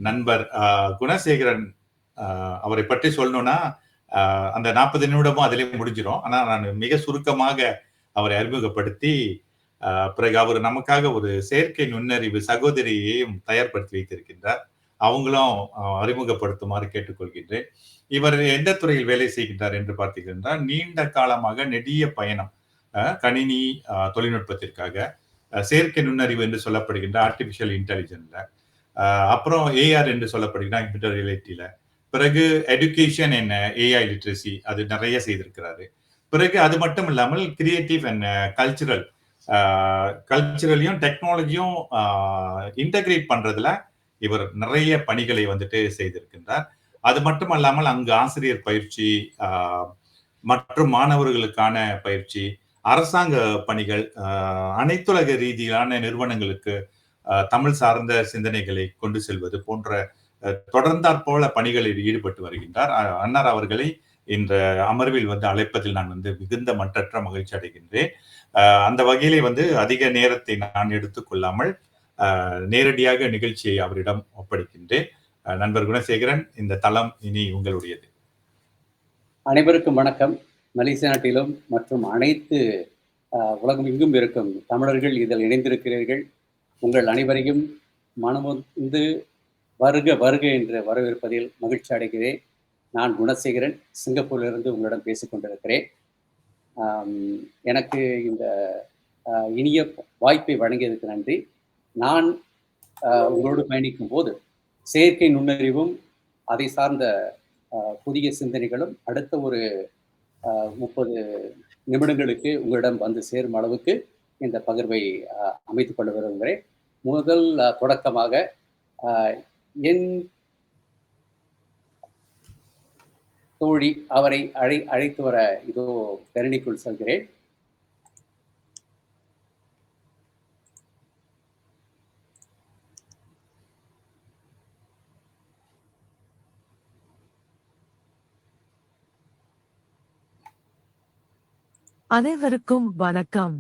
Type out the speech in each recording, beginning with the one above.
நண்பர் குணசேகரன் அவரை பற்றி சொல்லணும்னா அந்த 40 நிமிடமும் அதிலே முடிஞ்சிடும். ஆனா நான் மிக சுருக்கமாக அவரை அறிமுகப்படுத்தி பிறகு அவர் நமக்காக ஒரு செயற்கை நுண்ணறிவு சகோதரியையும் தயார்படுத்தி வைத்திருக்கின்றார். அவங்களும் அறிமுகப்படுத்துமாறு கேட்டுக்கொள்கின்றேன். இவர் எந்த துறையில் வேலை செய்கின்றார் என்று பார்த்தீங்கன்னா, நீண்ட காலமாக நெடிய பயணம் கணினி தொழில்நுட்பத்திற்காக செயற்கை நுண்ணறிவு என்று சொல்லப்படுகின்ற ஆர்டிபிஷியல் இன்டெலிஜென்ஸ்ல, அப்புறம் ஏஆர் என்று சொல்லப்படுகின்ற கம்ப்யூட்டர் ரியாலிட்டியில, பிறகு எடுகேஷன் அண்ட் ஏஐ லிட்ரஸி அது நிறைய செய்திருக்கிறாரு. பிறகு அது மட்டும் இல்லாமல் கிரியேட்டிவ் அண்ட் கல்ச்சுரலையும் டெக்னாலஜியும் இன்டகிரேட் பண்றதுல இவர் நிறைய பணிகளை வந்துட்டு செய்திருக்கின்றார். அது மட்டும் அல்லாமல் அங்கு ஆசிரியர் பயிற்சி மற்றும் மாணவர்களுக்கான பயிற்சி, அரசாங்க பணிகள், அனைத்துலக ரீதியிலான நிறுவனங்களுக்கு தமிழ் சார்ந்த சிந்தனைகளை கொண்டு செல்வது போன்ற தொடர்ந்தாற்போல பணிகளில் ஈடுபட்டு வருகின்றார். அன்னார் அவர்களை இந்த அமர்வில் அழைப்பதில் நான் மிகுந்த மட்டற்ற மகிழ்ச்சி அடைகின்றேன். அந்த வகையிலே அதிக நேரத்தை நான் எடுத்துக்கொள்ளாமல் நேரடியாக நிகழ்ச்சியை அவரிடம் ஒப்படைக்கின்றேன். நண்பர் குணசேகரன், இந்த தளம் இனி உங்களுடையது. அனைவருக்கும் வணக்கம். மலேசிய நாட்டிலும் மற்றும் அனைத்து உலகம் எங்கும் இருக்கும் தமிழர்கள் இதில் இணைந்திருக்கிறீர்கள். உங்கள் அனைவரையும் மனமுந்து வருக வருக என்று வரவேற்பதில் மகிழ்ச்சி அடைகிறேன். நான் குணசேகரன், சிங்கப்பூரிலிருந்து உங்களிடம் பேசிக்கொண்டிருக்கிறேன். எனக்கு இந்த இனிய வாய்ப்பை வழங்கியதற்கு நன்றி. நான் உங்களோடு பயணிக்கும் போது செயற்கை நுண்ணறிவும் அதை சார்ந்த புதிய சிந்தனைகளும் அடுத்த ஒரு 30 நிமிடங்களுக்கு உங்களிடம் வந்து சேரும் அளவுக்கு இந்த பகிர்வை அமைத்துக் கொள்ள விரும்புகிறேன். முதல் தொடக்கமாக என் தோழி அவரை அழைத்து வர இதோ கரணிக்குள் செல்கிறேன். அனைவருக்கும் வணக்கம்.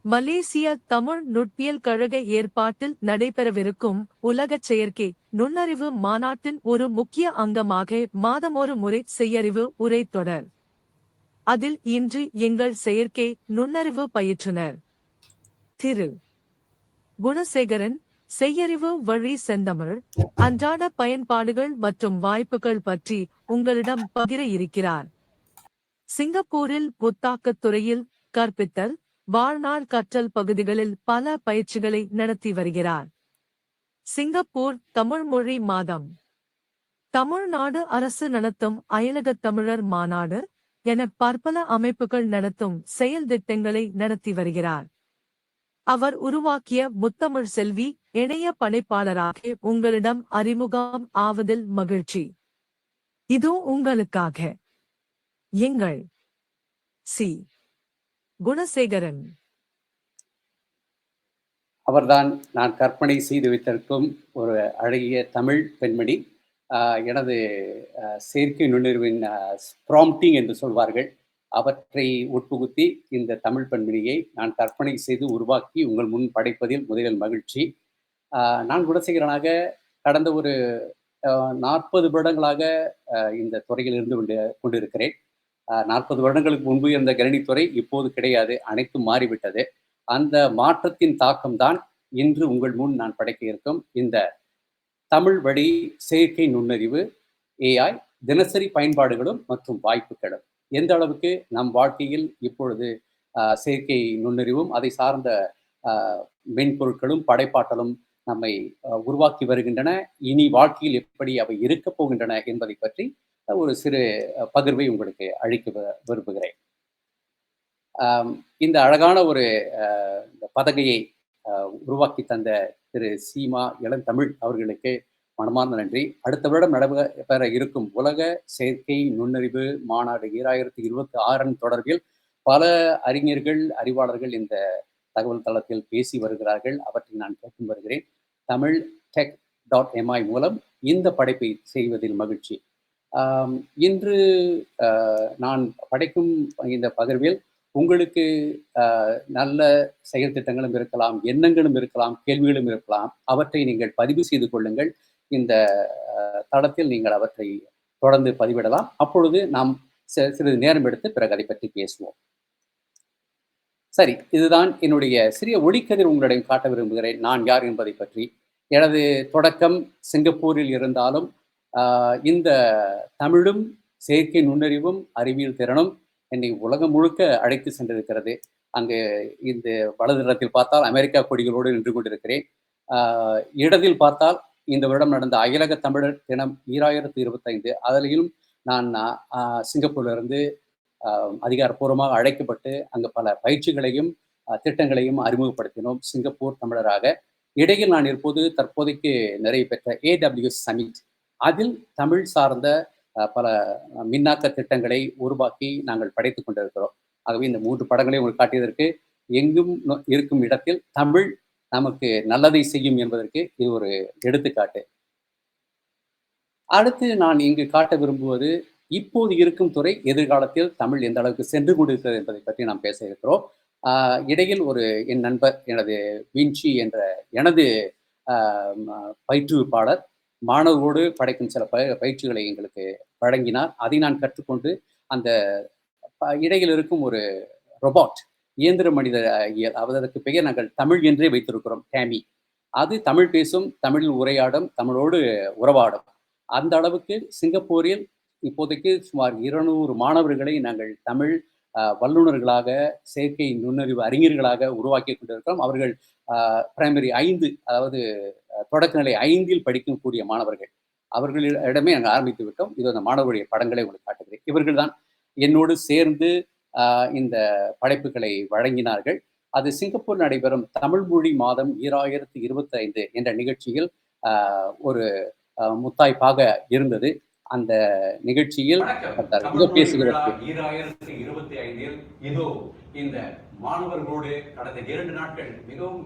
மலேசிய தமிழ் நுட்பியல் கழக ஏற்பாட்டில் நடைபெறவிருக்கும் உலக செயற்கை நுண்ணறிவு மாநாட்டின் ஒரு முக்கிய அங்கமாக மாதமொரு முறை செய்யறிவு உரை தொடர். அதில் இன்று எங்கள் செயற்கை நுண்ணறிவு பயிற்றுனர் திரு குணசேகரன் செய்யறிவு வழி செந்தமிழ் அன்றாட பயன்பாடுகள் மற்றும் வாய்ப்புகள் பற்றி உங்களிடம் பகிர இருக்கிறார். சிங்கப்பூரில் புத்தாக்கத் துறையில் கற்பித்தல், வாழ்நாள் கற்றல் பகுதிகளில் பல பயிற்சிகளை நடத்தி வருகிறார். சிங்கப்பூர் தமிழ் மொழி மாதம், தமிழ்நாடு அரசு நடத்தும் அயலகத் தமிழர் மாநாடு என பற்பல அமைப்புகள் நடத்தும் செயல் திட்டங்களை நடத்தி வருகிறார். அவர் உருவாக்கிய முத்தமிழ் செல்வி இணைய படைப்பாளராக உங்களிடம் அறிமுகம் ஆவதில் மகிழ்ச்சி. இதோ உங்களுக்காக எங்கள் சி. குணசேகரன். அவர்தான் நான் கற்பனை செய்து வைத்திருக்கும் ஒரு அழகிய தமிழ் பெண்மணி. எனது செயற்கை நுண்ணறிவின் ப்ராம்ப்டிங் என்று சொல்வார்கள், அவற்றை உட்புகுத்தி இந்த தமிழ் பெண்மணியை நான் கற்பனை செய்து உருவாக்கி உங்கள் முன் படைப்பதில் முதலில் மகிழ்ச்சி. நான் குணசேகரனாக கடந்த ஒரு 40 வருடங்களாக இந்த துறையில் இருந்து கொண்டிருக்கிறேன். 40 வருடங்களுக்கு முன்பு இருந்த கணினித்துறை இப்போது கிடையாது, அனைத்தும் மாறிவிட்டது. அந்த மாற்றத்தின் தாக்கம்தான் இன்று உங்கள் முன் நான் படைக்க இருக்கும் இந்த தமிழ் வழி செயற்கை நுண்ணறிவு ஏஐ தினசரி பயன்பாடுகளும் மற்றும் வாய்ப்புகளும் எந்த அளவுக்கு நம் வாழ்க்கையில் இப்பொழுது செயற்கை நுண்ணறிவும் அதை சார்ந்த மென்பொருட்களும் படைப்பாற்றலும் நம்மை உருவாக்கி வருகின்றன, இனி வாழ்க்கையில் எப்படி அவை இருக்கப் போகின்றன என்பதை பற்றி ஒரு சிறு பகிர்வை உங்களுக்கு அளிக்க விரும்புகிறேன். இந்த அழகான ஒரு பதகையை உருவாக்கி தந்த திரு சீமா இளந்தமிழ் அவர்களுக்கு மனமார்ந்த நன்றி. அடுத்த வருடம் நடைபெற இருக்கும் உலக செயற்கை நுண்ணறிவு மாநாடு 2026 தொடர்பில் பல அறிஞர்கள், அறிவாளர்கள் இந்த தகவல் தளத்தில் பேசி வருகிறார்கள். அவற்றை நான் கேட்டு வருகிறேன். தமிழ் tech.mi மூலம் இந்த படைப்பை செய்வதில் மகிழ்ச்சி. இன்று நான் படைக்கும் இந்த பகிர்வில் உங்களுக்கு நல்ல செயல் திட்டங்களும் இருக்கலாம், எண்ணங்களும் இருக்கலாம், கேள்விகளும் இருக்கலாம். அவற்றை நீங்கள் பதிவு செய்து கொள்ளுங்கள். இந்த தளத்தில் நீங்கள் அவற்றை தொடர்ந்து பதிவிடலாம். அப்பொழுது நாம் சிறிது நேரம் எடுத்து பிறகு அதை பற்றி பேசுவோம். சரி, இதுதான் என்னுடைய சிறிய ஒளிக்கதிர் உங்களிடம் காட்ட விரும்புகிறேன். நான் யார் என்பதை பற்றி. எனது தொடக்கம் சிங்கப்பூரில் இருந்தாலும் இந்த தமிழும் செயற்கை நுண்ணறிவும் அறிவியல் திறனும் என்னை உலகம் முழுக்க அழைத்து சென்றிருக்கிறது. அங்கு இந்த வலதுரத்தில் பார்த்தால் அமெரிக்கா கொடிகளோடு நின்று கொண்டிருக்கிறேன். இடத்தில் பார்த்தால் இந்த வருடம் நடந்த அகிலக தமிழர் தினம் 2025 அதிலும் நான் சிங்கப்பூரிலிருந்து அதிகாரப்பூர்வமாக அழைக்கப்பட்டு அங்கு பல பயிற்சிகளையும் திட்டங்களையும் அறிமுகப்படுத்தினோம் சிங்கப்பூர் தமிழராக. இடையில் நான் தற்போதைக்கு நிறைவு பெற்ற AWS சமிட், அதில் தமிழ் சார்ந்த பல மின்னாக்க திட்டங்களை உருவாக்கி நாங்கள் படைத்துக் கொண்டிருக்கிறோம். ஆகவே இந்த 3 படங்களை உங்களுக்கு காட்டியதற்கு எங்கும் இருக்கும் இடத்தில் தமிழ் நமக்கு நல்லதை செய்யும் என்பதற்கு இது ஒரு எடுத்துக்காட்டு. அடுத்து நான் இங்கு காட்ட விரும்புவது இப்போது இருக்கும் துறை, எதிர்காலத்தில் தமிழ் எந்த அளவுக்கு சென்று கொண்டிருக்கிறது என்பதை பற்றி நாம் பேச இருக்கிறோம். இடையில் என் நண்பர், எனது வின்சி என்ற எனது பயிற்றுவிப்பாளர் மாணவர்களோடு படைக்கும் சில பயிற்சிகளை எங்களுக்கு வழங்கினார். அதை நான் கற்றுக்கொண்டு அந்த இடையில் இருக்கும் ஒரு ரொபாட், இயந்திர மனித அதற்கு பெயர் நாங்கள் தமிழ் என்றே வைத்திருக்கிறோம், டேமி. அது தமிழ் பேசும், தமிழில் உரையாடும், தமிழோடு உறவாடும். அந்த அளவுக்கு சிங்கப்பூரில் இப்போதைக்கு சுமார் 200 மாணவர்களை நாங்கள் தமிழ் வல்லுநர்களாக, செயற்கை நுண்ணறிவு அறிஞர்களாக உருவாக்கி கொண்டிருக்கிறோம். அவர்கள் பிரைமரி 5, அதாவது தொடக்கநிலை 5இல் படிக்கக்கூடிய மாணவர்கள். அவர்களிடமே நாங்கள் ஆரம்பித்து விட்டோம். இது அந்த மாணவருடைய படங்களை உங்களுக்கு காட்டுகிறேன். இவர்கள் தான் என்னோடு சேர்ந்து இந்த படைப்புகளை வழங்கினார்கள். அது சிங்கப்பூர் நடைபெறும் தமிழ் மொழி மாதம் 2025 என்ற நிகழ்ச்சியில் ஒரு முத்தாய்ப்பாக இருந்தது. அந்த நிகழ்ச்சியில் பேசுவதற்கு 2025 இதோ இந்த மாணவர்களோடு கடந்த 2 நாட்கள் மிகவும்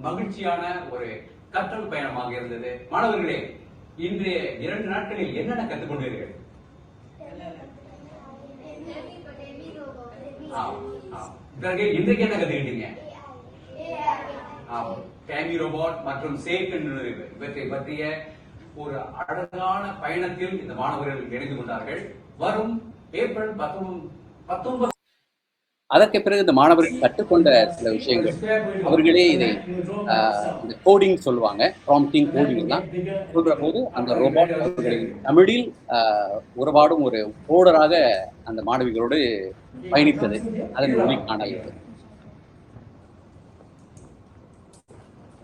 மகிழ்ச்சியான ஒரு கற்றல் பயணமாக இருந்தது. மாணவர்களே, இன்றைய 2 நாட்களில் என்னென்ன கற்றுக்கொண்டீர்கள்? இன்றைக்கு என்ன கத்துக்கிட்டீங்க? டேமி ரோபோட் மற்றும் செயற்கை நுண்ணறிவு இவற்றை பற்றிய ஒரு அழகான பயணத்தில் இந்த மாணவர்கள் இணைந்து கொண்டார்கள். வரும் ஏப்ரல் 19 அதற்கு பிறகு இந்த மாணவர்கள் கற்றுக்கொண்ட சில விஷயங்கள், அவர்களே இதை இந்த கோடிங் சொல்லுவாங்க, ப்ராம்ப்டிங் கோடிங் தான் சொல்ற போது அந்த ரோபோட் அவர்களை தமிழில் உறவாடும் ஒரு கோடராக அந்த மாணவிகளோடு பயணித்தது. அதன் மொழி காணல்.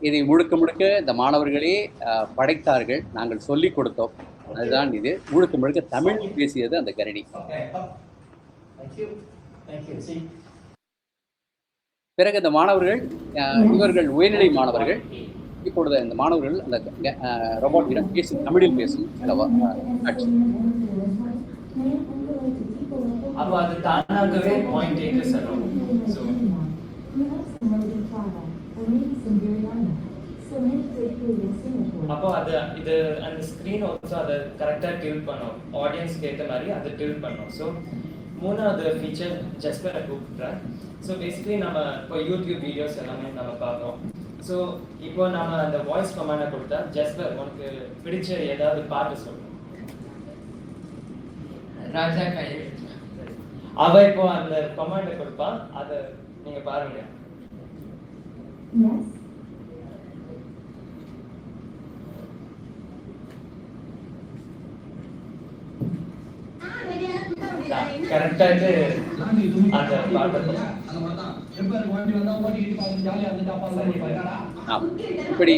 இதை முழுக்க முழுக்க இந்த மாணவர்களே படைத்தார்கள், நாங்கள் சொல்லிக் கொடுத்தோம். அதுதான் இது. முழுக்க முழுக்க தமிழ் பேசியது அந்த கரணி. பிறகு இந்த மாணவர்கள், இவர்கள் உயர்நிலை மாணவர்கள். இப்பொழுது இந்த மாணவர்கள் அந்த ரோபோட்டிடம் பேசும், தமிழில் பேசும் காட்சி. அப்போ அது தானாகவே பாயிண்ட் டேக்கர் சொல்லும். அப்போ அது இது அந்த ஸ்க்ரீன் ஆல்சோ அதை கரெக்டாக டில்ட் பண்ணும், ஆடியன்ஸ்க்கு ஏற்ற மாதிரி அதை டில்ட் பண்ணும். ஸோ மூணாவது ஃபீச்சர் ஜஸ்பரை கூப்பிட்றேன். ஸோ பேசிக்லி நம்ம இப்போ யூடியூப் வீடியோஸ் எல்லாமே நம்ம பார்க்குறோம். ஸோ இப்போ நம்ம அந்த வாய்ஸ் கமாண்டை கொடுத்தா ஜஸ்பர் உனக்கு பிடிச்ச ஏதாவது பாட்டு சொல்லணும். ராஜா கையில் அவ இப்போ அந்த கமாண்டை கொடுப்பான், அதை நீங்க பாருங்க. கரெக்டாக அந்த பாட்டை இப்படி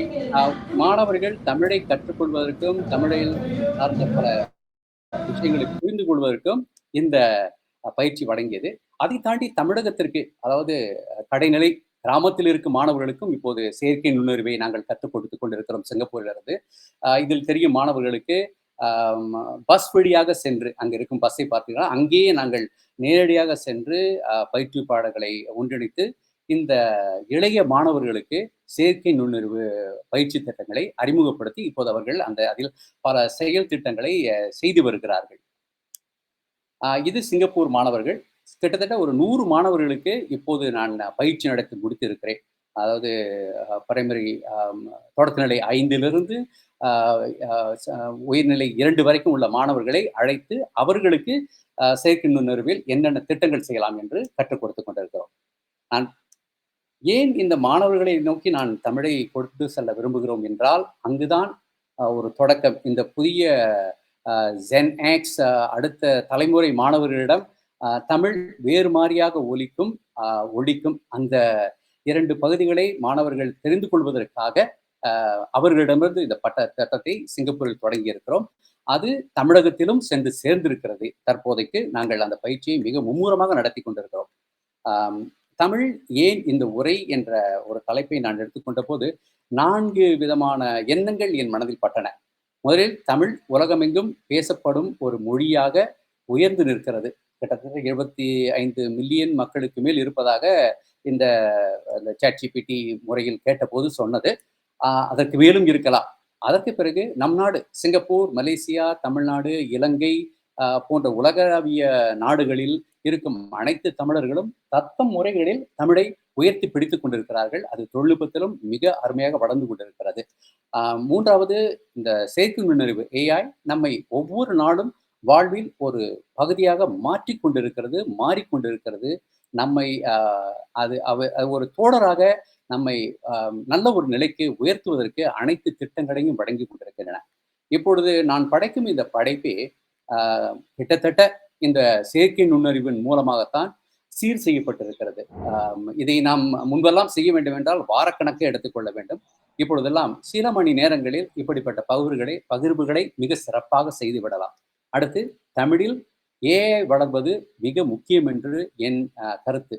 மாணவர்கள் தமிழை கற்றுக்கொள்வதற்கும் தமிழில் சார்ந்த பல விஷயங்களை புரிந்து கொள்வதற்கும் இந்த பயிற்சி வழங்கியது. அதை தாண்டி தமிழகத்திற்கு, அதாவது கடைநிலை கிராமத்தில் இருக்கும் மாணவர்களுக்கும் இப்போது செயற்கை நுண்ணறிவை நாங்கள் கற்றுக் கொடுத்து கொண்டிருக்கிறோம் சிங்கப்பூரிலிருந்து. இதில் தெரியும் மாணவர்களுக்கு பஸ் வழியாக சென்று, அங்கே இருக்கும் பஸ்ஸை பார்த்தீங்கன்னா அங்கேயே நாங்கள் நேரடியாக சென்று பயிற்றுவிப்பாளர்களை ஒன்றிணைத்து இந்த இளைய மாணவர்களுக்கு செயற்கை நுண்ணறிவு பயிற்சி திட்டங்களை அறிமுகப்படுத்தி இப்போது அவர்கள் அதில் பல செயல் திட்டங்களை செய்து வருகிறார்கள். இது சிங்கப்பூர் மாணவர்கள். கிட்டத்தட்ட ஒரு 100 மாணவர்களுக்கு இப்போது நான் பயிற்சி நடத்தி முடித்திருக்கிறேன். அதாவது பிரைமரி தொடக்கநிலை 5லிருந்து உயர்நிலை 2 வரைக்கும் உள்ள மாணவர்களை அழைத்து அவர்களுக்கு செயற்கை நுண்ணறிவில் என்னென்ன திட்டங்கள் செய்யலாம் என்று கற்றுக் கொடுத்து கொண்டிருக்கிறோம். நான் ஏன் இந்த மாணவர்களை நோக்கி நான் தமிழை கொண்டு செல்ல விரும்புகிறோம் என்றால், அங்குதான் ஒரு தொடக்கம். இந்த புதிய ஜென் எக்ஸ் அடுத்த தலைமுறை மாணவர்களிடம் தமிழ் வேறு மாறியாக ஒலிக்கும் அந்த 2 பகுதிகளை மாணவர்கள் தெரிந்து கொள்வதற்காக அவர்களிடமிருந்து இந்த திட்டத்தை சிங்கப்பூரில் தொடங்கி இருக்கிறோம். அது தமிழகத்திலும் சென்று சேர்ந்திருக்கிறது. தற்போதைக்கு நாங்கள் அந்த பயிற்சியை மிக மும்முரமாக நடத்தி கொண்டிருக்கிறோம். தமிழ் ஏன் இந்த உரை என்ற ஒரு தலைப்பை நான் எடுத்துக்கொண்ட போது 4 விதமான எண்ணங்கள் என் மனதில் பட்டன. முதலில் தமிழ் உலகமெங்கும் பேசப்படும் ஒரு மொழியாக உயர்ந்து நிற்கிறது. கிட்டத்தட்ட 75 மில்லியன் மக்களுக்கு மேல் இருப்பதாக இந்த ChatGPT முறையில் கேட்டபோது சொன்னது. அதற்கு மேலும் இருக்கலாம். அதற்கு பிறகு நம் நாடு சிங்கப்பூர், மலேசியா, தமிழ்நாடு, இலங்கை போன்ற உலகளாவிய நாடுகளில் இருக்கும் அனைத்து தமிழர்களும் தத்தம் முறைகளில் தமிழை உயர்த்தி பிடித்துக் கொண்டிருக்கிறார்கள். அது தொழில்நுட்பத்திலும் மிக அருமையாக வளர்ந்து கொண்டிருக்கிறது. 3வது, இந்த செயற்கை நுண்ணறிவு AI நம்மை ஒவ்வொரு நாளும் வாழ்வில் ஒரு பகுதியாக மாறிக்கொண்டிருக்கிறது. நம்மை அது ஒரு தோழராக நம்மை நல்ல ஒரு நிலைக்கு உயர்த்துவதற்கு அனைத்து திட்டங்களையும் வழங்கி கொண்டிருக்கின்றன. இப்பொழுது நான் படைக்கும் இந்த படைப்பே கிட்டத்தட்ட இந்த செயற்கை நுண்ணறிவின் மூலமாகத்தான் சீர் செய்யப்பட்டிருக்கிறது. இதை நாம் முன்பெல்லாம் செய்ய வேண்டும் என்றால் வாரக்கணக்கை எடுத்துக்கொள்ள வேண்டும். இப்பொழுதெல்லாம் சில மணி நேரங்களில் இப்படிப்பட்ட பகிர்வுகளை மிக சிறப்பாக செய்து விடலாம். அடுத்து, தமிழில் AI வளர்வது மிக முக்கியம் என்று என் கருத்து.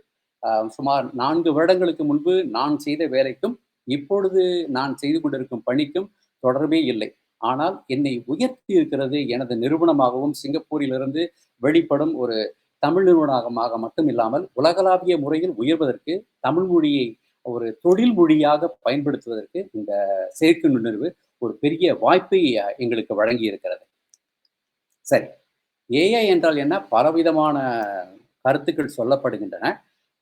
சுமார் 4 வருடங்களுக்கு முன்பு நான் செய்த வேலைக்கும் இப்பொழுது நான் செய்து கொண்டிருக்கும் பணிக்கும் தொடர்பே இல்லை. ஆனால் என்னை உயர்த்தி இருக்கிறது எனது நிறுவனமாகவும் சிங்கப்பூரிலிருந்து வெளிப்படும் ஒரு தமிழ் நிறுவனமாக மட்டும் இல்லாமல் உலகளாவிய முறையில் உயர்வதற்கு தமிழ் மொழியை ஒரு தொழில் மொழியாக பயன்படுத்துவதற்கு இந்த செயற்கை நுண்ணறிவு ஒரு பெரிய வாய்ப்பை எங்களுக்கு வழங்கி இருக்கிறது. சரி, AI என்றால் என்ன? பலவிதமான கருத்துக்கள் சொல்லப்படுகின்றன.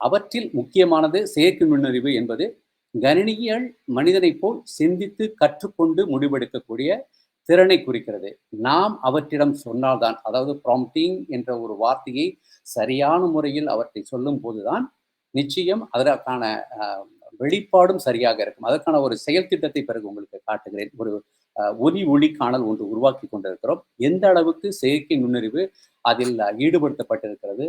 அவற்றில் முக்கியமானது செயற்கை நுண்ணறிவு என்பது கணினியியல் மனிதனை போல் சிந்தித்து கற்றுக்கொண்டு முடிவெடுக்கக்கூடிய திறனை குறிக்கிறது. நாம் அவற்றிடம் சொன்னால்தான், அதாவது ப்ராம்ப்டிங் என்ற ஒரு வார்த்தையை சரியான முறையில் அவற்றை சொல்லும் போதுதான் நிச்சயம் அதற்கான வெளிப்பாடும் சரியாக இருக்கும். அதற்கான ஒரு செயல் திட்டத்தை பிறகு உங்களுக்கு காட்டுகிறேன். ஒரு ஒளி காணல் ஒன்று உருவாக்கி கொண்டிருக்கிறோம். எந்த அளவுக்கு செயற்கை நுண்ணறிவு அதில் ஈடுபடுத்தப்பட்டிருக்கிறது,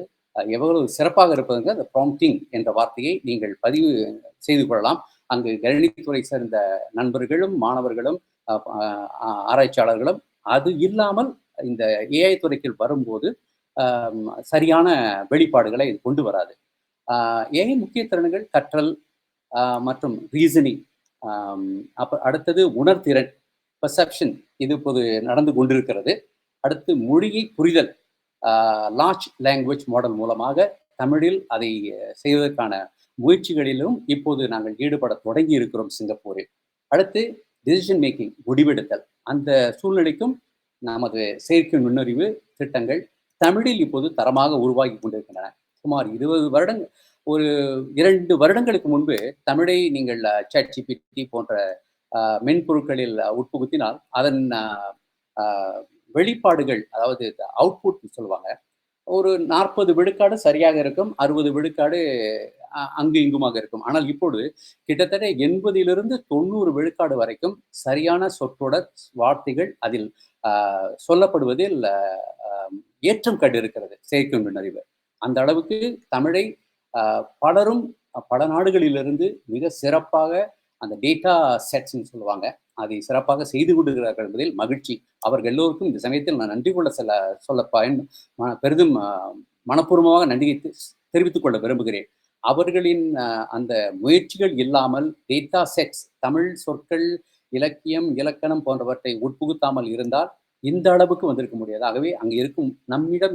எவ்வளவு சிறப்பாக இருப்பதுங்க அந்த ப்ராம்ப்டிங் என்ற வார்த்தையை நீங்கள் பதிவு செய்து கொள்ளலாம். அங்கு கணினித்துறை சேர்ந்த நண்பர்களும் மாணவர்களும் ஆராய்ச்சியாளர்களும் அது இல்லாமல் இந்த AI துறைக்கு வரும்போது சரியான வெளிப்பாடுகளை கொண்டு வராது. AI முக்கிய திறன்கள் கற்றல் மற்றும் ரீசனிங், அடுத்தது உணர்திறன், பெர்செப்ஷன், இது இப்போது நடந்து கொண்டிருக்கிறது. அடுத்து மொழியை புரிதல், லார்ஜ் லாங்குவேஜ் மாடல் மூலமாக தமிழில் அதை செய்வதற்கான முயற்சிகளிலும் இப்போது நாங்கள் ஈடுபட தொடங்கி இருக்கிறோம் சிங்கப்பூரில். அடுத்து டிசிஷன் மேக்கிங், முடிவெடுத்தல், அந்த சூழ்நிலைக்கும் நமது செயற்கை நுண்ணறிவு திட்டங்கள் தமிழில் இப்போது தரமாக உருவாகி கொண்டிருக்கின்றன. சுமார் 20 வருடங்கள், ஒரு 2 வருடங்களுக்கு முன்பு தமிழை நீங்கள் ChatGPT போன்ற மென்பொருட்களில் உட்புகுத்தினால் அதன் வெளிப்பாடுகள், அதாவது அவுட்புட் சொல்லுவாங்க, ஒரு 40 விழுக்காடு சரியாக இருக்கும், 60 விழுக்காடு அங்கு இங்குமாக இருக்கும். ஆனால் இப்பொழுது கிட்டத்தட்ட 80லிருந்து 90 விழுக்காடு வரைக்கும் சரியான சொற்றொடர், வார்த்தைகள் அதில் சொல்லப்படுவதில் ஏற்றம் கண்டு இருக்கிறது செயற்கை நுண்ணறிவு. அந்த அளவுக்கு தமிழை பலரும் பல நாடுகளிலிருந்து மிக சிறப்பாக அந்த டேட்டா செட்ஸ்ன்னு சொல்லுவாங்க, அதை சிறப்பாக செய்து கொண்டிருக்கிறார்கள் என்பதில் மகிழ்ச்சி. அவர்கள் எல்லோருக்கும் இந்த சமயத்தில் நான் நன்றி சொல்ல பெரிதும் மனப்பூர்வமாக நன்றி தெரிவித்துக் கொள்ள விரும்புகிறேன். அவர்களின் அந்த முயற்சிகள் இல்லாமல் டேட்டா செட்ஸ், தமிழ் சொற்கள், இலக்கியம், இலக்கணம் போன்றவற்றை உட்புகுத்தாமல் இருந்தால் இந்த அளவுக்கு வந்திருக்க முடியாது. ஆகவே அங்கு இருக்கும்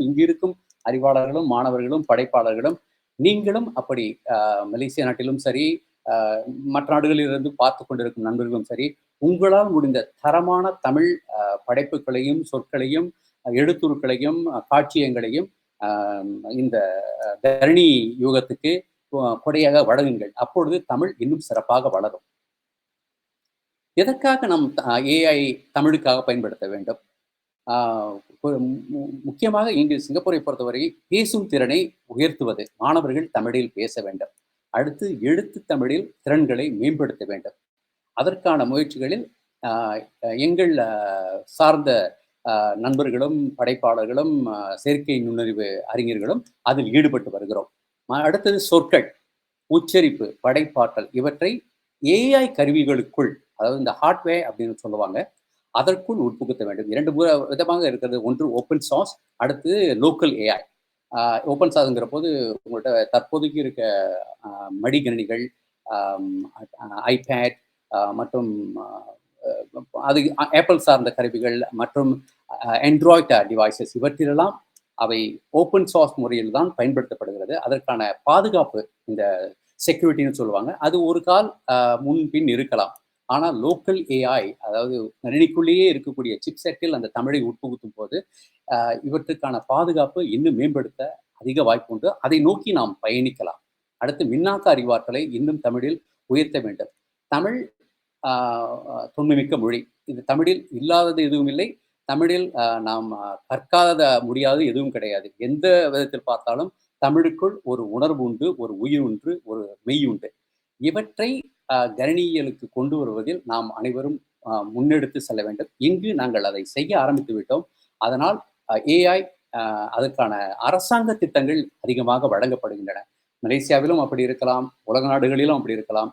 இங்கு இருக்கும் அறிவாளர்களும் மாணவர்களும் படைப்பாளர்களும் நீங்களும் அப்படி மலேசியா நாட்டிலும் சரி, மற்ற நாடுகளிலிருந்து பார்த்து கொண்டிருக்கும் நண்பர்களும் சரி, உங்களால் முடிந்த தரமான தமிழ் படைப்புகளையும் சொற்களையும் எழுத்துருக்களையும் காட்சியங்களையும் இந்த தரணி யுகத்துக்கு கொடையாக வழங்குங்கள். அப்பொழுது தமிழ் இன்னும் சிறப்பாக வளரும். எதற்காக நாம் ஏஐ தமிழுக்காக பயன்படுத்த வேண்டும்? முக்கியமாக இங்கு சிங்கப்பூரை பொறுத்தவரை பேசும் திறனை உயர்த்துவது. மாணவர்கள் தமிழில் பேச வேண்டும். அடுத்து எழுத்து தமிழில் திறன்களை மேம்படுத்த வேண்டும். அதற்கான முயற்சிகளில் எங்கள் சார்ந்த நண்பர்களும் படைப்பாளர்களும் செயற்கை நுண்ணறிவு அறிஞர்களும் அதில் ஈடுபட்டு வருகிறோம். அடுத்தது சொற்கள், உச்சரிப்பு, படைப்பாற்றல் இவற்றை ஏஐ கருவிகளுக்குள், அதாவது இந்த ஹார்ட்வேர் அப்படின்னு சொல்லுவாங்க, அதற்குள் உட்புகுத்த வேண்டும். 2 விதமாக இருக்கிறது. ஒன்று ஓப்பன் சார்ஸ், அடுத்து லோக்கல் ஏஐ. ஓப்பன் சார்ஸ்ங்கிற போது உங்கள்கிட்ட தற்போதைக்கு இருக்க மடிகணினிகள், ஐபேட் மற்றும் அது ஆப்பிள் சார்ந்த கருவிகள் மற்றும் ஆண்ட்ராய்டு டிவைசஸ் இவற்றிலெல்லாம் அவை ஓப்பன் சார்ஸ் முறையில் தான் பயன்படுத்தப்படுகிறது. அதற்கான பாதுகாப்பு, இந்த செக்யூரிட்டின்னு சொல்லுவாங்க, அது ஒரு கால் முன்பின் இருக்கலாம். ஆனால் லோக்கல் ஏஐ, அதாவது கணினிக்குள்ளேயே இருக்கக்கூடிய சிப் செட்டில் அந்த தமிழை உட்புகுத்தும் போது இவற்றுக்கான பாதுகாப்பு இன்னும் மேம்படுத்த அதிக வாய்ப்பு உண்டு. அதை நோக்கி நாம் பயணிக்கலாம். அடுத்து மின்னாக்க அறிவாற்றலை இன்னும் தமிழில் உயர்த்த வேண்டும். தமிழ் தொன்மைமிக்க மொழி. இது தமிழில் இல்லாதது எதுவும் இல்லை. தமிழில் நாம் கற்காத முடியாதது எதுவும் கிடையாது. எந்த விதத்தில் பார்த்தாலும் தமிழுக்குள் ஒரு உணர்வு உண்டு, ஒரு உயிர் உண்டு, ஒரு மெய் உண்டு. இவற்றை கணினியலுக்கு கொண்டு வருவதில் நாம் அனைவரும் முன்னெடுத்து செல்ல வேண்டும். இங்கு நாங்கள் அதை செய்ய ஆரம்பித்து விட்டோம். அதனால் ஏஐ அதற்கான அரசாங்க திட்டங்கள் அதிகமாக வழங்கப்படுகின்றன. மலேசியாவிலும் அப்படி இருக்கலாம், உலக நாடுகளிலும் அப்படி இருக்கலாம்.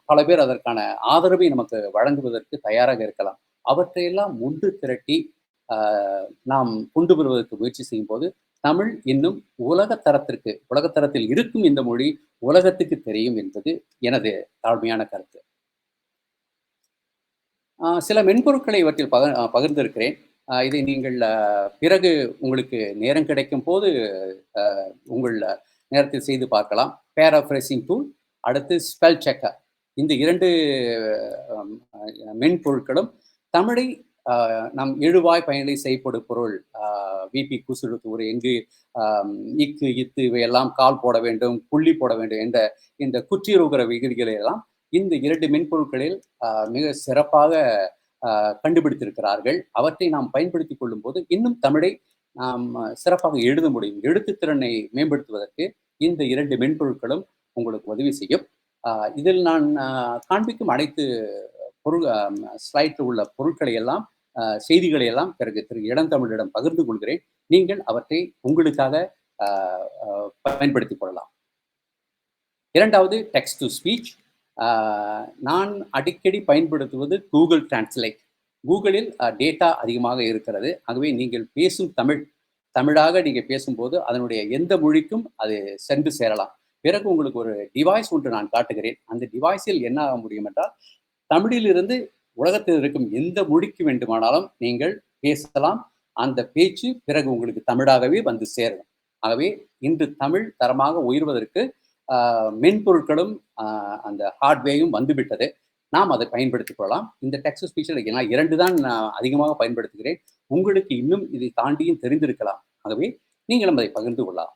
பல பேர் அதற்கான ஆதரவை நமக்கு வழங்குவதற்கு தயாராக இருக்கலாம். அவற்றையெல்லாம் ஒன்று திரட்டி நாம் கொண்டு வருவதற்கு முயற்சி செய்யும் போது தமிழ் இன்னும் உலகத்தரத்தில் இருக்கும் இந்த மொழி உலகத்துக்கு தெரியும் என்பது எனது தாழ்மையான கருத்து. சில மென்பொருட்களை இவற்றில் பகிர்ந்திருக்கிறேன். இதை நீங்கள் பிறகு உங்களுக்கு நேரம் கிடைக்கும் போது உங்கள் நேரத்தில் செய்து பார்க்கலாம். பேராஃப்ரேசிங் டூல், அடுத்து ஸ்பெல் செக்கர். இந்த 2 மென்பொருட்களும் தமிழை நம் எழுவாய் பயனிலை செய்யப்படு பொருள், விபி குசுடுத்தூர், எங்கு இக்கு இத்து இவையெல்லாம் கால் போட வேண்டும், புள்ளி போட வேண்டும் என்ற இந்த குற்றியலுகிற விகுதிகளை எல்லாம் இந்த 2 மென்பொருட்களில் மிக சிறப்பாக கண்டுபிடித்திருக்கிறார்கள். அவற்றை நாம் பயன்படுத்தி கொள்ளும் போது இன்னும் தமிழை நாம் சிறப்பாக எழுத முடியும். எழுத்துத்திறனை மேம்படுத்துவதற்கு இந்த 2 மென்பொருட்களும் உங்களுக்கு உதவி செய்யும். இதில் நான் காண்பிக்கும் அனைத்து ஸ்லைடில் உள்ள பொருட்களை எல்லாம், செய்திகளை எல்லாம் பிறகு திரு இளந்தமிழிடம் பகிர்ந்து கொள்கிறேன். நீங்கள் அவற்றை உங்களுக்காக பயன்படுத்திக் கொள்ளலாம். 2வது டெக்ஸ்ட் டு ஸ்பீச். நான் அடிக்கடி பயன்படுத்துவது கூகுள் டிரான்ஸ்லேட். கூகுளில் டேட்டா அதிகமாக இருக்கிறது. ஆகவே நீங்கள் பேசும் தமிழாக நீங்கள் பேசும்போது அதனுடைய எந்த மொழிக்கும் அது சென்று சேரலாம். பிறகு உங்களுக்கு ஒரு டிவைஸ் ஒன்று நான் காட்டுகிறேன். அந்த டிவைஸில் என்ன ஆக முடியும் என்றால், தமிழிலிருந்து உலகத்தில் இருக்கும் எந்த மொழிக்கு வேண்டுமானாலும் நீங்கள் பேசலாம். அந்த பேச்சு பிறகு உங்களுக்கு தமிழாகவே வந்து சேரும். ஆகவே இன்று தமிழ் தரமாக உயர்வதற்கு மென்பொருட்களும் அந்த ஹார்ட்வேரும் வந்துவிட்டது. நாம் அதை பயன்படுத்திக் கொள்ளலாம். இந்த டெக்ஸ்ட் ஸ்பீச்சில் நான் 2 தான் நான் அதிகமாக பயன்படுத்துகிறேன். உங்களுக்கு இன்னும் இதை தாண்டியும் தெரிந்திருக்கலாம். ஆகவே நீங்களும் அதை பகிர்ந்து கொள்ளலாம்.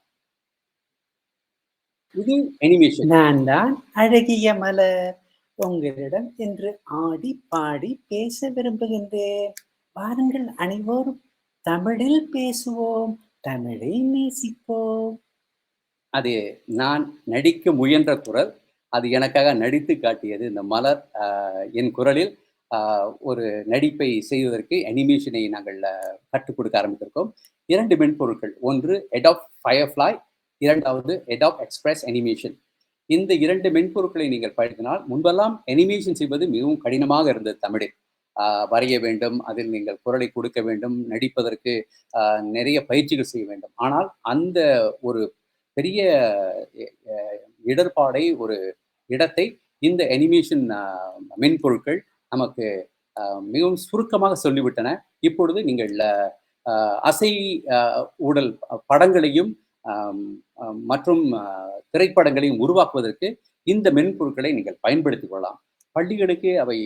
இது அனிமேஷன். நான் தான் அழகிய மலர், உங்களிடம் இன்று ஆடி பாடி பேச விரும்புகின்றேன். வாருங்கள் அனைவரும் தமிழில் பேசுவோம், தமிழை நேசிப்போம். அது நான் நடிக்க முயன்ற குரல். அது எனக்காக நடித்து காட்டியது இந்த மலர். என் குரலில் ஒரு நடிப்பை செய்வதற்கு அனிமேஷனை நாங்கள் கற்றுக் கொடுக்க ஆரம்பித்திருக்கோம். 2 மென்பொருட்கள், ஒன்று Adobe Firefly, 2வது Adobe Express Animation. இந்த 2 மென்பொருட்களை நீங்கள் பயன்படுத்தினால், முன்பெல்லாம் அனிமேஷன் செய்வது மிகவும் கடினமாக இருந்தது. தமிழில் வரைய வேண்டும், அதில் நீங்கள் குரலை கொடுக்க வேண்டும், நடிப்பதற்கு நிறைய பயிற்சிகள் செய்ய வேண்டும். ஆனால் அந்த ஒரு பெரிய இடர்பாடை, ஒரு இடத்தை இந்த அனிமேஷன் மென்பொருட்கள் நமக்கு மிகவும் சுருக்கமாக சொல்லிவிட்டன. இப்பொழுது நீங்கள் அசை ஊடல் படங்களையும் மற்றும் திரைப்படங்களையும் உருவாக்குவதற்கு இந்த மென்பொருட்களை நீங்கள் பயன்படுத்திக் கொள்ளலாம். பள்ளிகளுக்கு அவை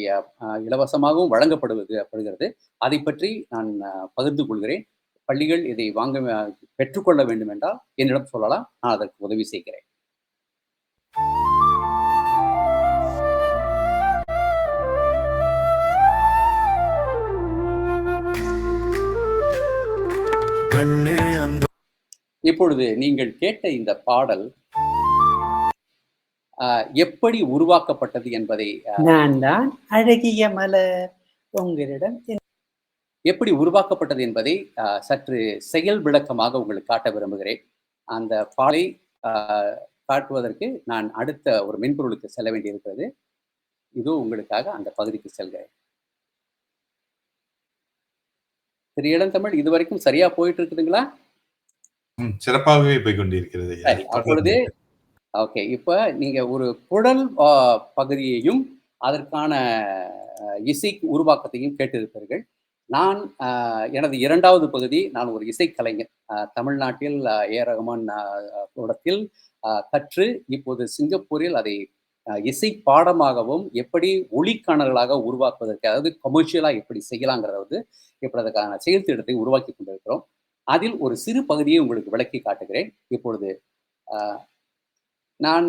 இலவசமாகவும் வழங்கப்படுகிறது. அதை பற்றி நான் பகிர்ந்து கொள்கிறேன். பள்ளிகள் இதை பெற்றுக்கொள்ள வேண்டும் என்றால் என்னிடம் சொல்லலாம், நான் அதற்கு உதவி செய்கிறேன். இப்பொழுது நீங்கள் கேட்ட இந்த பாடல் எப்படி உருவாக்கப்பட்டது என்பதை நான் தான் அழகிய மலர் உங்களிடம் எப்படி உருவாக்கப்பட்டது என்பதை சற்று செயல் விளக்கமாக உங்களுக்கு காட்ட விரும்புகிறேன். அந்த பாடலை காட்டுவதற்கு நான் அடுத்த ஒரு மென்பொருளுக்கு செல்ல வேண்டியிருக்கிறது. இதோ உங்களுக்காக அந்த பகுதிக்கு செல்கிறேன். திரு இளந்தமிழ் இதுவரைக்கும் சரியா போயிட்டு இருக்குதுங்களா? சிறப்பாகவே போய் கொண்டிருக்கிறது. சரி, அப்பொழுது ஓகே. இப்ப நீங்க ஒரு குழல் பகுதியையும் அதற்கான இசை உருவாக்கத்தையும் கேட்டிருப்பீர்கள். நான் எனது 2வது பகுதி, நான் ஒரு இசைக்கலைஞர். தமிழ்நாட்டில் ஏ ரகுமான் கூடத்தில் கற்று இப்போது சிங்கப்பூரில் அதை இசை பாடமாகவும் எப்படி ஒளிக்காணல்களாக உருவாக்குவதற்கு, அதாவது கமர்ஷியலா எப்படி செய்யலாங்கிறத வந்து இப்படி அதுக்கான செயல் திட்டத்தை உருவாக்கி கொண்டிருக்கிறோம். அதில் ஒரு சிறு பகுதியை உங்களுக்கு விளக்கி காட்டுகிறேன். இப்பொழுது நான்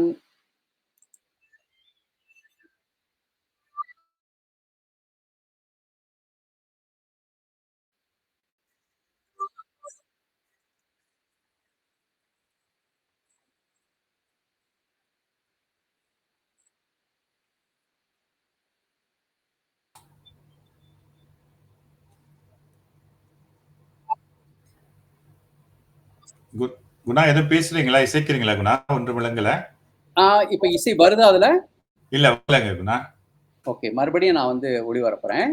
குணா எதுவும் பேசுறீங்களா? இசைக்கிறீங்களா குணா? ஒன்று விளங்கல. இப்ப இசை வருதா அதுல? இல்ல வரலங்க குணா. ஓகே, மறுபடியும் நான் வந்து ஒளிபரப்புறேன்.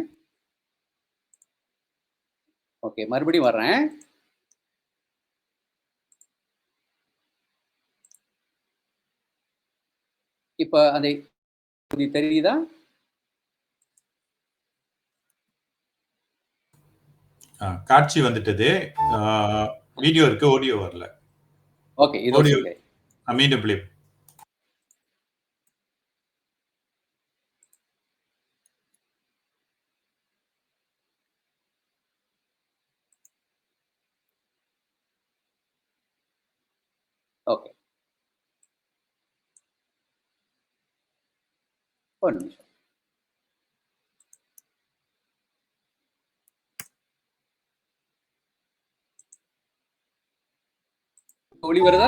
ஓகே, மறுபடியும் வர்றேன். இப்ப அதை தெரியுதா? காட்சி வந்துட்டது. வீடியோ இருக்கு, ஆடியோ வரல. ஓகே, இதோ சொல்றேன். மீண்டும் பிளே. ஓகே, ஒரு நிமிஷம். ஒளி வருதா?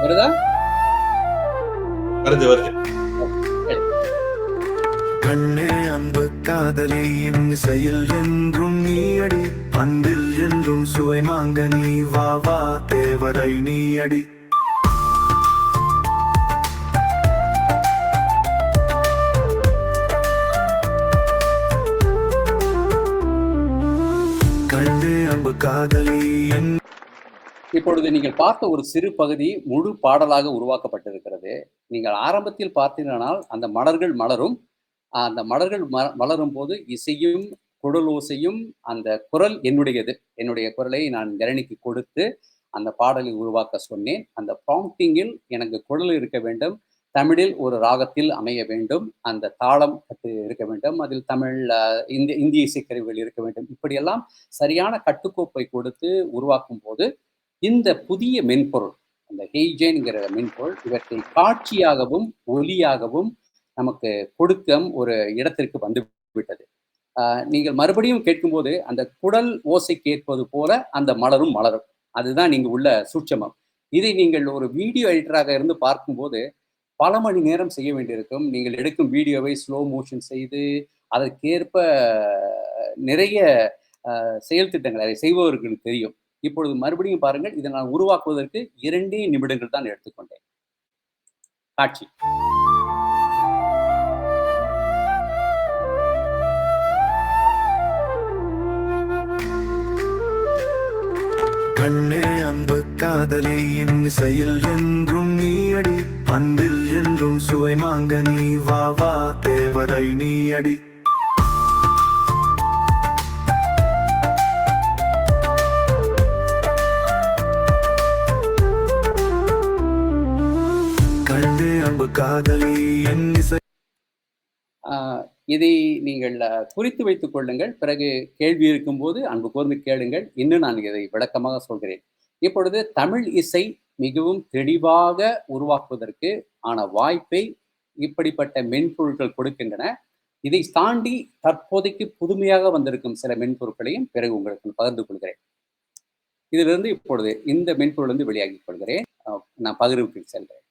வருதா? வருது வருது. கண்ணே அன்பு காதலே என் செயல் என்றும் நீயடி, அன்பில் என்றும் சுவை மாங்க நீ வா வா தேவரை நீயடி. கண்ணே அன்பு காதலே என். இப்பொழுது நீங்கள் பார்த்த ஒரு சிறு பகுதி முழு பாடலாக உருவாக்கப்பட்டிருக்கிறது. நீங்கள் ஆரம்பத்தில் பார்த்தீர்களானால் அந்த மலர்கள் மலரும், அந்த மலர்கள் மலரும் போது இசையும் குழலோசையும் அந்த குரல் என்னுடையது. என்னுடைய குரலை நான் கரணிக்கு கொடுத்து அந்த பாடலை உருவாக்க சொன்னேன். அந்த ப்ராம்ப்டிங்கில் எனக்கு குரல் இருக்க வேண்டும், தமிழில் ஒரு ராகத்தில் அமைய வேண்டும், அந்த தாளம் கட்டு இருக்க வேண்டும், அதில் தமிழ் இந்திய இசைக்கருவிகள் இருக்க வேண்டும். இப்படியெல்லாம் சரியான கட்டுக்கோப்பை கொடுத்து உருவாக்கும் போது இந்த புதிய மென்பொருள், அந்த ஹெய்ஜேன்கிற மென்பொருள் இவற்றை காட்சியாகவும் ஒலியாகவும் நமக்கு கொடுக்க ஒரு இடத்திற்கு வந்து விட்டது. நீங்கள் மறுபடியும் கேட்கும்போது அந்த குடல் ஓசை கேட்பது போல அந்த மலரும் மலரும். அதுதான் நீங்க உள்ள சூட்சமம். இதை நீங்கள் ஒரு வீடியோ எடிட்டராக இருந்து பார்க்கும்போது பல மணி நேரம் செய்ய வேண்டியிருக்கும். நீங்கள் எடுக்கும் வீடியோவை ஸ்லோ மோஷன் செய்து அதற்கேற்ப நிறைய செயல் திட்டங்கள் அதை செய்பவர்களுக்கு தெரியும். இப்பொழுது மறுபடியும் பாருங்கள், இதை நான் உருவாக்குவதற்கு 2 நிமிடங்கள் தான் எடுத்துக்கொண்டேன். காட்சி. கண்ணே அன்பு காதலே என் செயல் என்றும் நீயடி, அன்பில் என்றும் சுவை மாங்க நீ வா வா தேவரை நீயடி. கண்ணே அன்பு காதலே என் இசை. இதை நீங்கள் குறித்து வைத்துக் கொள்ளுங்கள். பிறகு கேள்வி இருக்கும்போது அன்பு கூர்ந்து கேளுங்கள். இன்னும் நான் இதை விளக்கமாக சொல்கிறேன். இப்பொழுது தமிழ் இசை மிகவும் தெளிவாக உருவாக்குவதற்கு ஆன வாய்ப்பை இப்படிப்பட்ட மென்பொருட்கள் கொடுக்கின்றன. இதை தாண்டி தற்போதைக்கு புதுமையாக வந்திருக்கும் சில மென்பொருட்களையும் பிறகு உங்களுக்கு பகிர்ந்து கொள்கிறேன். இதிலிருந்து இப்பொழுது இந்த மென்பொருளிலிருந்து வெளியாகிக் கொள்கிறேன். நான் பகிர்வுக்கு செல்கிறேன்.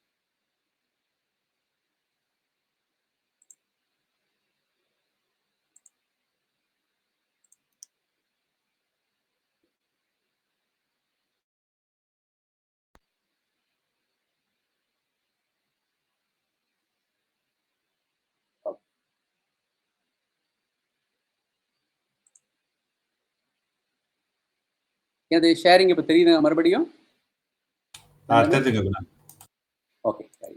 எனது ஷேரிங் இப்போ தெரியுது மறுபடியும்? தெரிஞ்சுங்க குணா. ஓகே, சரி.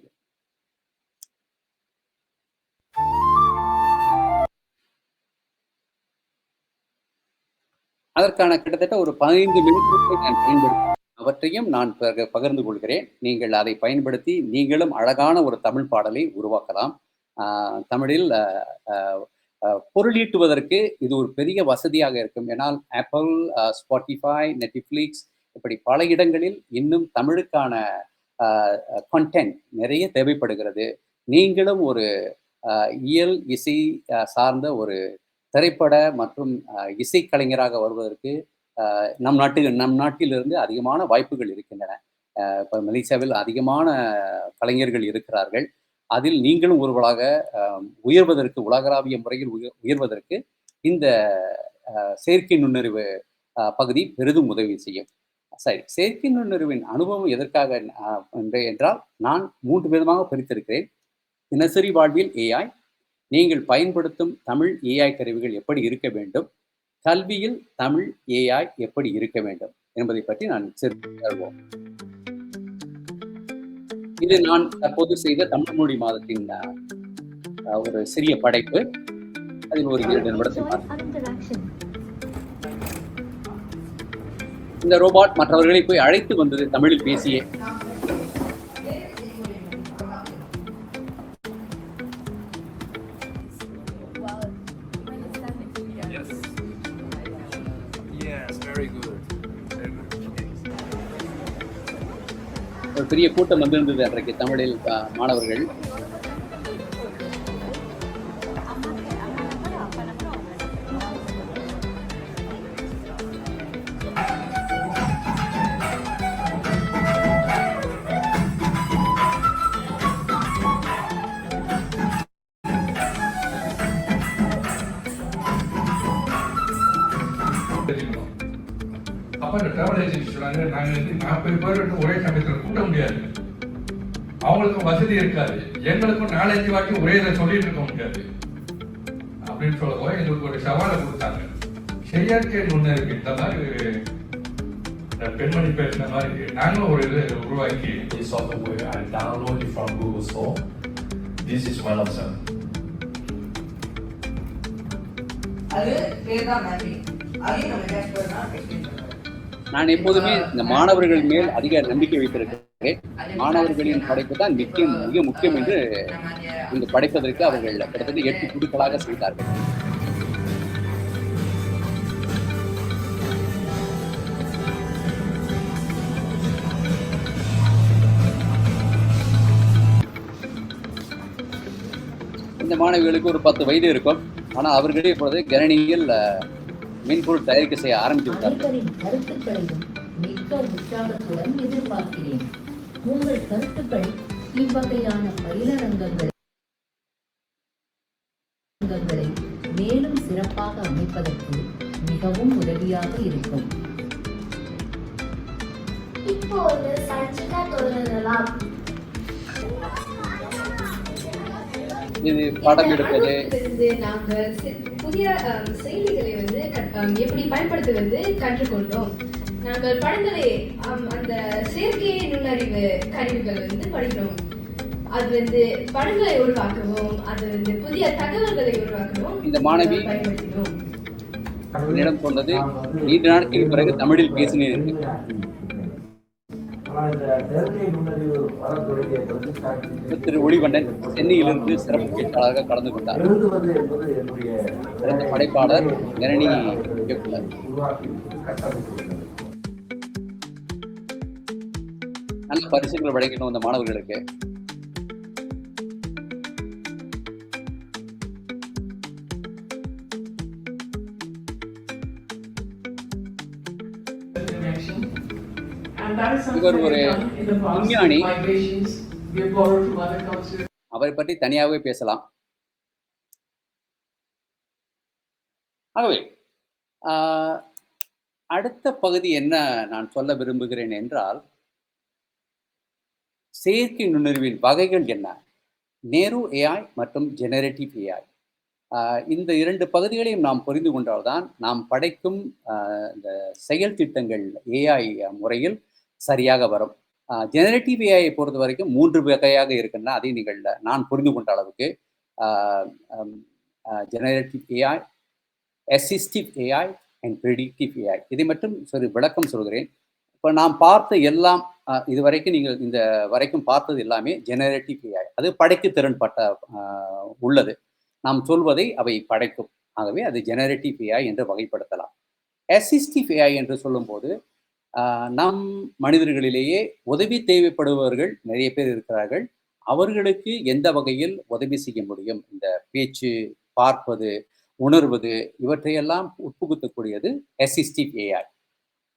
அதற்கான கிட்டத்தட்ட ஒரு 15 மென்பொருட்களை நான் பயன்படுத்தி அவற்றையும் நான் பகிர்ந்து கொள்கிறேன். நீங்கள் அதை பயன்படுத்தி நீங்களும் அழகான ஒரு தமிழ் பாடலை உருவாக்கலாம். தமிழில் பொருளீட்டுவதற்கு இது ஒரு பெரிய வசதியாக இருக்கும். ஏன்னால் ஆப்பிள், ஸ்பாட்டிஃபை, நெட்ஃப்ளிக்ஸ் இப்படி பல இடங்களில் இன்னும் தமிழுக்கான கண்டென்ட் நிறைய தேவைப்படுகிறது. நீங்களும் ஒரு இயல் இசை சார்ந்த ஒரு திரைப்பட மற்றும் இசைக்கலைஞராக வருவதற்கு நம் நாட்டிலிருந்து அதிகமான வாய்ப்புகள் இருக்கின்றன. இப்போ மலேசியாவில் அதிகமான கலைஞர்கள் இருக்கிறார்கள். அதில் நீங்களும் ஒருவராக உயர்வதற்கு, உலகளாவிய முறையில் உயர்வதற்கு இந்த செயற்கை நுண்ணறிவு பகுதி பெரிதும் உதவி செய்யும். சரி, செயற்கை நுண்ணறிவின் அனுபவம் எதற்காக என்றால் நான் 3 விதமாக பிரித்திருக்கிறேன். தினசரி வாழ்வில் ஏஐ, நீங்கள் பயன்படுத்தும் தமிழ் ஏஐ கருவிகள் எப்படி இருக்க வேண்டும், கல்வியில் தமிழ் ஏஐ எப்படி இருக்க வேண்டும் என்பதை பற்றி நான் சிறிது. இது நான் தற்போது செய்த தமிழ் மொழி மாதத்தின் ஒரு சிறிய படைப்பு. அதில் ஒரு 2 நிமிடத்தில் இந்த ரோபாட் மற்றவர்களை போய் அழைத்து வந்தது தமிழில் பேசியே. ஒரு பெரிய கூட்டம் வந்திருந்தது அன்றைக்கு தமிழில் மாணவர்கள். அப்ப இந்த டிராவல் ஏஜென்சி சொன்னாங்க, நாங்க 40 பேர் ஒரே சமயத்தில் கூட்ட முடியாது, அவங்களுக்கும் வசதி இருக்காது, எங்களுக்கும் 4-5 வாட்டி ஒரே இதை சொல்லிட்டு இருக்க முடியாது அப்படின்னு சொல்லவும் எங்களுக்கு ஒரு சவாலை கொடுத்தாங்க. செயற்கை நுண்ணறிவு இந்த மாதிரி இந்த பெண்மணி பேசின மாதிரி நாங்களும் ஒரு இது உருவாக்கி software I downloaded from Google Store. This is one of them. அது பேர் தான் மாதிரி அதையும் நம்ம டேஷ்போர்ட் தான் எக்ஸ்பிளைன் பண்ணுறோம். நான் எப்போதுமே இந்த மாணவர்கள் மேல் அதிக நம்பிக்கை வைத்திருக்கிறேன். மாணவர்களின் படைப்பு தான் மிக முக்கியம் என்று இந்த படைப்பதற்கு அவர்கள் கிட்டத்தட்ட 8 குழுக்களாக செய்தார்கள். இந்த மாணவிகளுக்கு ஒரு 10 வயது இருக்கும். ஆனால் அவர்களே இப்பொழுது கணினியில் மென்பொருள் தயாரிக்க செய்ய ஆரம்பித்து விட்டார்கள். கருத்துக்களையும் மிக்க உற்சாகத்துடன் எதிர்பார்க்கிறேன். உங்கள் கருத்துக்கள் இவ்வகையான பயிலரங்கங்களை மேலும் சிறப்பாக அமைப்பதற்கு மிகவும் உதவியாக இருக்கும். இப்போது சஞ்சிகா தொடரலாம். இது படம் எடுப்பது, நாங்கள் புதிய செயலிகளை எப்படி பயன்படுத்துவது கற்றுக்கொண்டோம். நாங்கள் படங்களை அந்த செயற்கை நுண்ணறிவு கருவிகள் படிக்கிறோம். அது படங்களை உருவாக்கவும், அது புதிய தகவல்களை உருவாக்கவும் இந்த மாணவி பயன்படுத்தினோம். என்னிடம் சொன்னது, நீண்ட நாட்களுக்கு பிறகு தமிழில் பேசினேன். திரு ஒளிவண்ணன் சென்னையிலிருந்து சிறப்பு பேச்சாளராக கலந்து கொண்டார். சிறந்த படைப்பாளர், கணினி இயக்குனர். நல்ல பரிசுகள் வழங்கினோம் அந்த மாணவர்களுக்கு. And that is something இவர் that ஒரு we've done in the past. விஞ்ஞானி. Migrations, we have borrowed from other cultures. அவரை பற்றி தனியாகவே பேசலாம். ஆகவே அடுத்த பகுதி என்ன நான் சொல்ல விரும்புகிறேன் என்றால், செயற்கை நுண்ணறிவின் வகைகள் என்ன, நேரு ஏஐ மற்றும் ஜெனரேட்டிவ் ஏஐ. இந்த 2 பகுதிகளையும் நாம் புரிந்து கொண்டால்தான் நாம் படைக்கும் இந்த செயல் திட்டங்கள் ஏஐ முறையில் சரியாக வரும். ஜெனரேட்டிவ் ஏஐயை பொறுத்த வரைக்கும் 3 வகையாக இருக்கின்றன. அதை நீங்கள் நான் புரிந்து கொண்ட அளவுக்கு generative AI, assistive AI and predictive AI. இதை மட்டும் விளக்கம் சொல்கிறேன். இப்போ நாம் பார்த்த எல்லாம் இதுவரைக்கும் நீங்கள் இந்த வரைக்கும் பார்த்தது எல்லாமே ஜெனரேட்டிவ் ஏஐ. அது படைக்கு திறன்பட்ட உள்ளது. நாம் சொல்வதை அவை படைக்கும். ஆகவே அது ஜெனரேட்டிவ் ஏஐ என்று வகைப்படுத்தலாம். அசிஸ்டிவ் ஏஐ என்று சொல்லும்போது நம் மனிதர்களிலேயே உதவி தேவைப்படுபவர்கள் நிறைய பேர் இருக்கிறார்கள். அவர்களுக்கு எந்த வகையில் உதவி செய்ய முடியும், இந்த பேச்சு, பார்ப்பது, உணர்வது, இவற்றையெல்லாம் உட்புகுத்தக்கூடியது அசிஸ்டிவ் ஏஐ.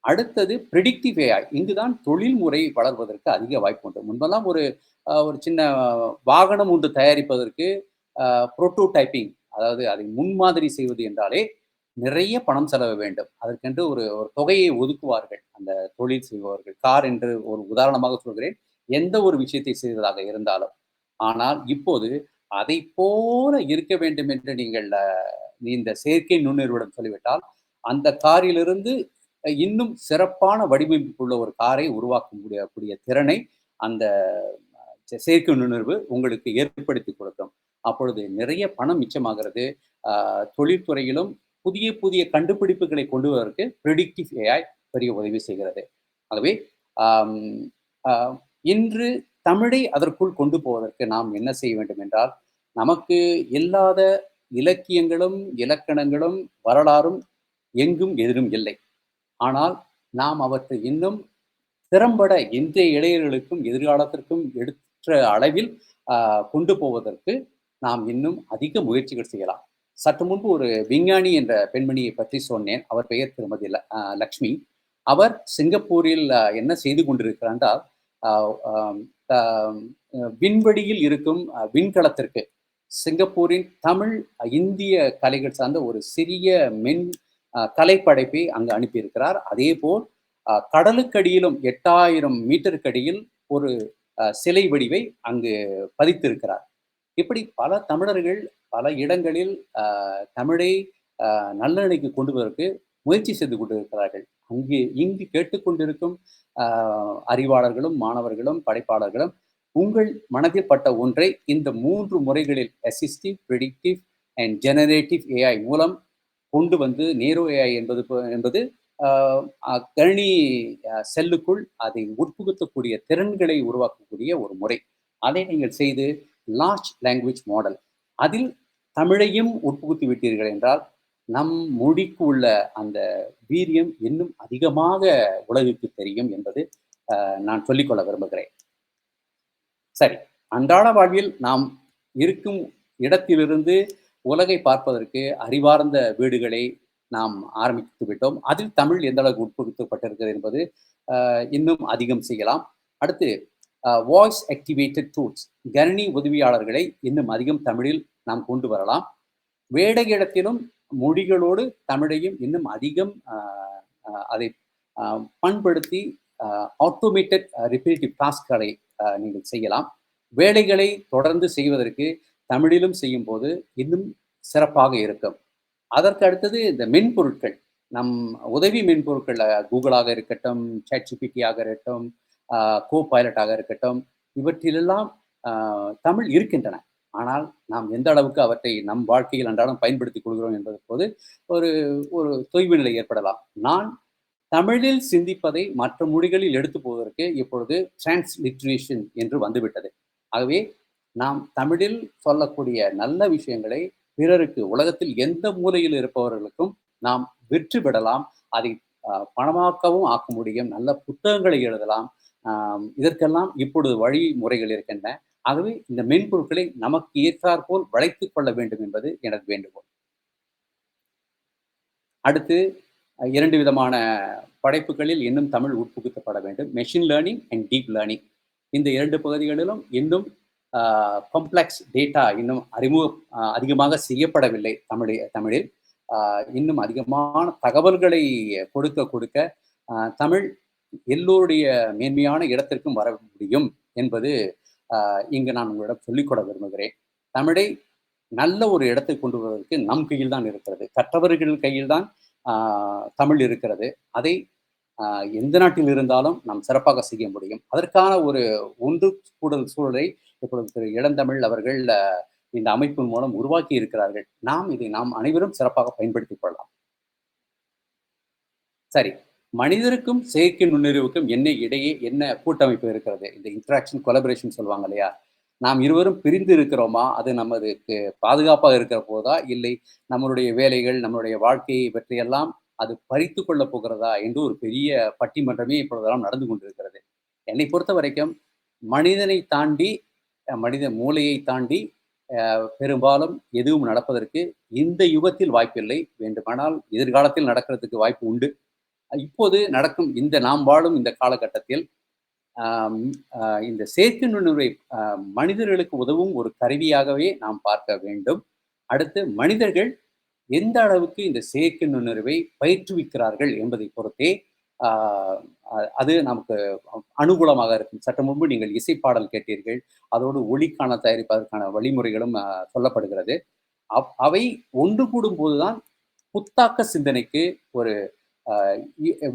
அடுத்தது ப்ரெடிக்டிவ் ஏஐ. இங்குதான் தொழில்முறை வளர்வதற்கு அதிக வாய்ப்பு உண்டு. முன்பெல்லாம் ஒரு சின்ன வாகனம் ஒன்று தயாரிப்பதற்கு புரோட்டோடைப்பிங், அதாவது அதை முன்மாதிரி செய்வது என்றாலே நிறைய பணம் செலவு வேண்டும். அதற்கென்று ஒரு தொகையை ஒதுக்குவார்கள் அந்த தொழில் செய்பவர்கள். கார் என்று ஒரு உதாரணமாக சொல்கிறேன், எந்த ஒரு விஷயத்தை செய்வதாக இருந்தாலும். ஆனால் இப்போது அதை போல இருக்க வேண்டும் என்று நீங்கள் இந்த செயற்கை நுண்ணறிவுடன் சொல்லிவிட்டால், அந்த காரிலிருந்து இன்னும் சிறப்பான வடிவமைப்புள்ள ஒரு காரை உருவாக்க முடியக்கூடிய திறனை அந்த செயற்கை நுண்ணறிவு உங்களுக்கு ஏற்படுத்தி கொடுக்கும். அப்பொழுது நிறைய பணம் மிச்சமாகிறது. தொழில்துறையிலும் புதிய புதிய கண்டுபிடிப்புகளை கொண்டு வருவதற்கு ப்ரெடிக்டிவ் ஏஐ பெரிய உதவி செய்கிறது. ஆகவே இன்று தமிழை அதற்குள் கொண்டு போவதற்கு நாம் என்ன செய்ய வேண்டும் என்றால், நமக்கு இல்லாத இலக்கியங்களும் இலக்கணங்களும் வரலாறும் எங்கும் எதிரும் இல்லை. ஆனால் நாம் அவற்றை இன்னும் திறம்பட இன்றைய இளைஞர்களுக்கும் எதிர்காலத்திற்கும் எடுத்த அளவில் கொண்டு போவதற்கு நாம் இன்னும் அதிக முயற்சிகள் செய்யலாம். சற்று முன்பு ஒரு விஞ்ஞானி என்ற பெண்மணியை பற்றி சொன்னேன். அவர் பெயர் திருமதி லக்ஷ்மி. அவர் சிங்கப்பூரில் என்ன செய்து கொண்டிருக்கிறார் என்றால், விண்வெளியில் இருக்கும் விண்கலத்திற்கு சிங்கப்பூரின் தமிழ் இந்திய கலைகள் சார்ந்த ஒரு சிறிய கலைப்படைப்பை அங்கு அனுப்பியிருக்கிறார். அதே போல் கடலுக்கடியிலும் 8000 மீட்டருக்கடியில் ஒரு சிலை வடிவை அங்கு பதித்திருக்கிறார். இப்படி பல தமிழர்கள் பல இடங்களில் தமிழை நல்ல நிலைக்கு கொண்டு வருவதற்கு முயற்சி செய்து கொண்டிருக்கிறார்கள். இங்கு கேட்டுக்கொண்டிருக்கும் அறிவாளர்களும் மாணவர்களும் படைப்பாளர்களும் உங்கள் மனதில் பட்ட ஒன்றை இந்த 3 முறைகளில் assistive, predictive and generative AI மூலம் கொண்டு வந்து, நேரு ஏஐ என்பது கணினி செல்லுக்குள் அதை உட்புகுத்தக்கூடிய திறன்களை உருவாக்கக்கூடிய ஒரு முறை. அதை நீங்கள் செய்து லார்ஜ் லாங்குவேஜ் மாடல் அதில் தமிழையும் உட்புகுத்தி விட்டீர்கள் என்றால், நம் மொழிக்கு உள்ள அந்த வீரியம் இன்னும் அதிகமாக உலகுக்கு தெரியும் என்பது நான் சொல்லிக்கொள்ள விரும்புகிறேன். சரி, அன்றாட வாழ்வில் நாம் இருக்கும் இடத்திலிருந்து உலகை பார்ப்பதற்கு அறிவார்ந்த வீடுகளை நாம் ஆரம்பித்து விட்டோம். அதில் தமிழ் எந்த அளவுக்கு உட்புகுத்தப்பட்டிருக்கிறது என்பது இன்னும் அதிகம் செய்யலாம். அடுத்து வாய்ஸ் ஆக்டிவேட்டட் டூல்ஸ், கணினி உதவியாளர்களை இன்னும் அதிகம் தமிழில் நாம் கொண்டு வரலாம். வேட இடத்திலும் மொழிகளோடு தமிழையும் இன்னும் அதிகம் அதை பண்படுத்தி ஆட்டோமேட்டட் ரிப்பீட்டிவ் டாஸ்க்களை நீங்கள் செய்யலாம். வேலைகளை தொடர்ந்து செய்வதற்கு தமிழிலும் செய்யும் போது இன்னும் சிறப்பாக இருக்கும். அதற்கு அடுத்தது இந்த மென்பொருட்கள், நம் உதவி மென்பொருட்கள், கூகுளாக இருக்கட்டும், சாட்ஜிபிடியாக இருக்கட்டும், கோபைலட்டாக இருக்கட்டும், இவற்றிலெல்லாம் தமிழ் இருக்கின்றன. ஆனால் நாம் எந்த அளவுக்கு அவற்றை நம் வாழ்க்கையில் அன்றாடம் பயன்படுத்திக் கொள்கிறோம் என்பது போது ஒரு தொய்வு நிலை ஏற்படலாம். நான் தமிழில் சிந்திப்பதை மற்ற மொழிகளில் எடுத்து போவதற்கு இப்பொழுது டிரான்ஸ்லிட்ரேஷன் என்று வந்துவிட்டது. ஆகவே நாம் தமிழில் சொல்லக்கூடிய நல்ல விஷயங்களை பிறருக்கு, உலகத்தில் எந்த மூலையில் இருப்பவர்களுக்கும் நாம் விற்று விடலாம். அதை பணமாக்கவும் ஆக்க முடியும். நல்ல புத்தகங்களை எழுதலாம். இதற்கெல்லாம் இப்பொழுது வழிமுறைகள் இருக்கின்றன. ஆகவே இந்த மென்பொருட்களை நமக்கு ஏற்றாற்போல் வளைத்துக் கொள்ள வேண்டும் என்பது எனது வேண்டுகோள். அடுத்து 2 விதமான படைப்புகளில் இன்னும் தமிழ் உட்புகுத்தப்பட வேண்டும். Machine learning and deep learning இந்த 2 பகுதிகளிலும் இன்னும் காம்ப்ளெக்ஸ் டேட்டா இன்னும் அதிகமாக செய்யப்படவில்லை. தமிழில் இன்னும் அதிகமான தகவல்களை கொடுக்க தமிழ் எல்லோருடைய மேன்மையான இடத்திற்கும் வர முடியும் என்பது இங்கு நான் உங்களிடம் சொல்லிக்கொள்ள விரும்புகிறேன். தமிழை நல்ல ஒரு இடத்தை கொண்டு வருவதற்கு நம் கையில் தான் இருக்கிறது. கற்றவர்கள் கையில் தான் தமிழ் இருக்கிறது. அதை எந்த நாட்டில் இருந்தாலும் நாம் சிறப்பாக செய்ய முடியும். அதற்கான ஒரு ஒன்று கூடல் சூழலை இப்பொழுது திரு இளந்தமிழ் அவர்கள் இந்த அமைப்பின் மூலம் உருவாக்கி இருக்கிறார்கள். இதை நாம் அனைவரும் சிறப்பாக பயன்படுத்திக் கொள்ளலாம். சரி, மனிதருக்கும் செயற்கை நுண்ணறிவுக்கும் இடையே என்ன கூட்டமைப்பு இருக்கிறது? இந்த இன்டராக்ஷன் கொலபரேஷன் சொல்லுவாங்க இல்லையா? நாம் இருவரும் பிரிந்து இருக்கிறோமா? அது நமக்கு பாதுகாப்பாக இருக்கிற போதா, இல்லை நம்மளுடைய வேலைகள், நம்மளுடைய வாழ்க்கையை பற்றியெல்லாம் அது பறித்து கொள்ள போகிறதா என்று ஒரு பெரிய பட்டிமன்றமே இப்பொழுதெல்லாம் நடந்து கொண்டிருக்கிறது. என்னை பொறுத்த வரைக்கும் மனிதனை தாண்டி, மனித மூளையை தாண்டி பெரும்பாலும் எதுவும் நடப்பதற்கு இந்த யுகத்தில் வாய்ப்பில்லை. வேண்டுமானால் எதிர்காலத்தில் நடக்கிறதுக்கு வாய்ப்பு உண்டு. இப்போது நடக்கும் நாம் வாழும் இந்த காலகட்டத்தில் இந்த செயற்கை நுண்ணறிவை மனிதர்களுக்கு உதவும் ஒரு கருவியாகவே நாம் பார்க்க வேண்டும். அடுத்து மனிதர்கள் எந்த அளவுக்கு இந்த செயற்கை நுண்ணறிவை பயிற்றுவிக்கிறார்கள் என்பதை பொறுத்தே அது நமக்கு அனுகூலமாக இருக்கும். சற்று முன்பு நீங்கள் இசைப்பாடல் கேட்டீர்கள். அதோடு ஒளிக்கான தயாரிப்பதற்கான வழிமுறைகளும் சொல்லப்படுகிறது. அவை ஒன்று கூடும் போதுதான் புத்தாக்க சிந்தனைக்கு ஒரு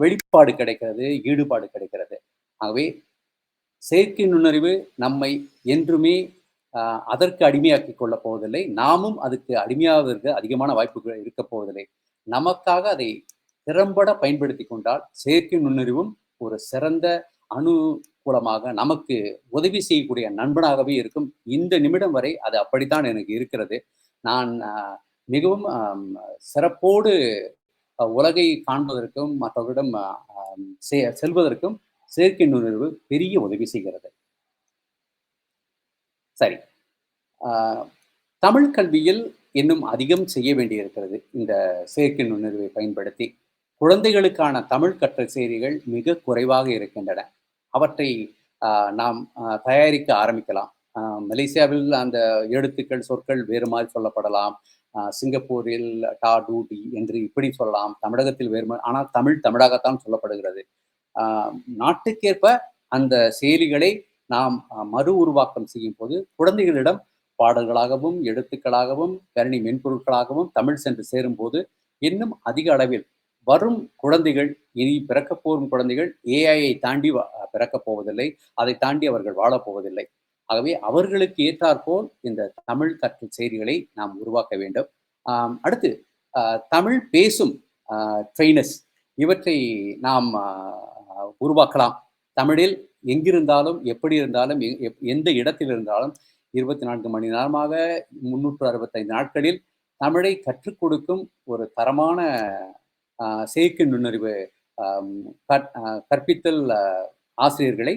வெளிப்பாடு கிடைக்கிறது, ஈடுபாடு கிடைக்கிறது. ஆகவே செயற்கை நுண்ணறிவு நம்மை என்றுமே அதற்கு அடிமையாக்கி கொள்ளப் போவதில்லை. நாமும் அதுக்கு அடிமையாவதற்கு அதிகமான வாய்ப்புகள் இருக்க போவதில்லை. நமக்காக அதை திறம்பட பயன்படுத்தி கொண்டால் செயற்கை நுண்ணறிவும் ஒரு சிறந்த அனுகூலமாக நமக்கு உதவி செய்யக்கூடிய நண்பனாகவே இருக்கும். இந்த நிமிடம் வரை அது அப்படித்தான் எனக்கு இருக்கிறது. நான் மிகவும் சிறப்போடு உலகை காண்பதற்கும் மற்றவர்களிடம் செல்வதற்கும் செயற்கை நுண்ணறிவு பெரிய உதவி செய்கிறது. சரி, தமிழ் கல்வியில் இன்னும் அதிகம் செய்ய வேண்டியிருக்கிறது. இந்த செயற்கை நுண்ணறிவை பயன்படுத்தி குழந்தைகளுக்கான தமிழ் கற்றல் செய்திகள் மிக குறைவாக இருக்கின்றன. அவற்றை நாம் தயாரிக்க ஆரம்பிக்கலாம். மலேசியாவில் அந்த எழுத்துக்கள், சொற்கள் வேறு மாதிரி சொல்லப்படலாம். சிங்கப்பூரில் டா, டூ, டி என்று இப்படி சொல்லலாம். தமிழகத்தில் வேறு மாதிரி, ஆனால் தமிழாகத்தான் சொல்லப்படுகிறது. நாட்டுக்கேற்ப அந்த செயலிகளை நாம் மறு உருவாக்கம் செய்யும் போது குழந்தைகளிடம் பாடல்களாகவும் எழுத்துக்களாகவும் கணினி மென்பொருட்களாகவும் தமிழ் சென்று சேரும் போது இன்னும் அதிக அளவில் வரும் குழந்தைகள், இனி பிறக்கப் போகும் குழந்தைகள் ஏஐயை தாண்டி பிறக்கப் போவதில்லை. அதை தாண்டி அவர்கள் வாழப்போவதில்லை. ஆகவே அவர்களுக்கு ஏற்றாற்போல் இந்த தமிழ் கற்றல் செய்திகளை நாம் உருவாக்க வேண்டும். அடுத்து தமிழ் பேசும் ட்ரெயினர்ஸ், இவற்றை நாம் உருவாக்கலாம். தமிழில் எங்கிருந்தாலும், எப்படி இருந்தாலும், எந்த இடத்தில் இருந்தாலும் 24 மணி நேரமாக 365 நாட்களில் தமிழை கற்றுக் கொடுக்கும் ஒரு தரமான செயற்கை நுண்ணறிவு கற்பித்தல் ஆசிரியர்களை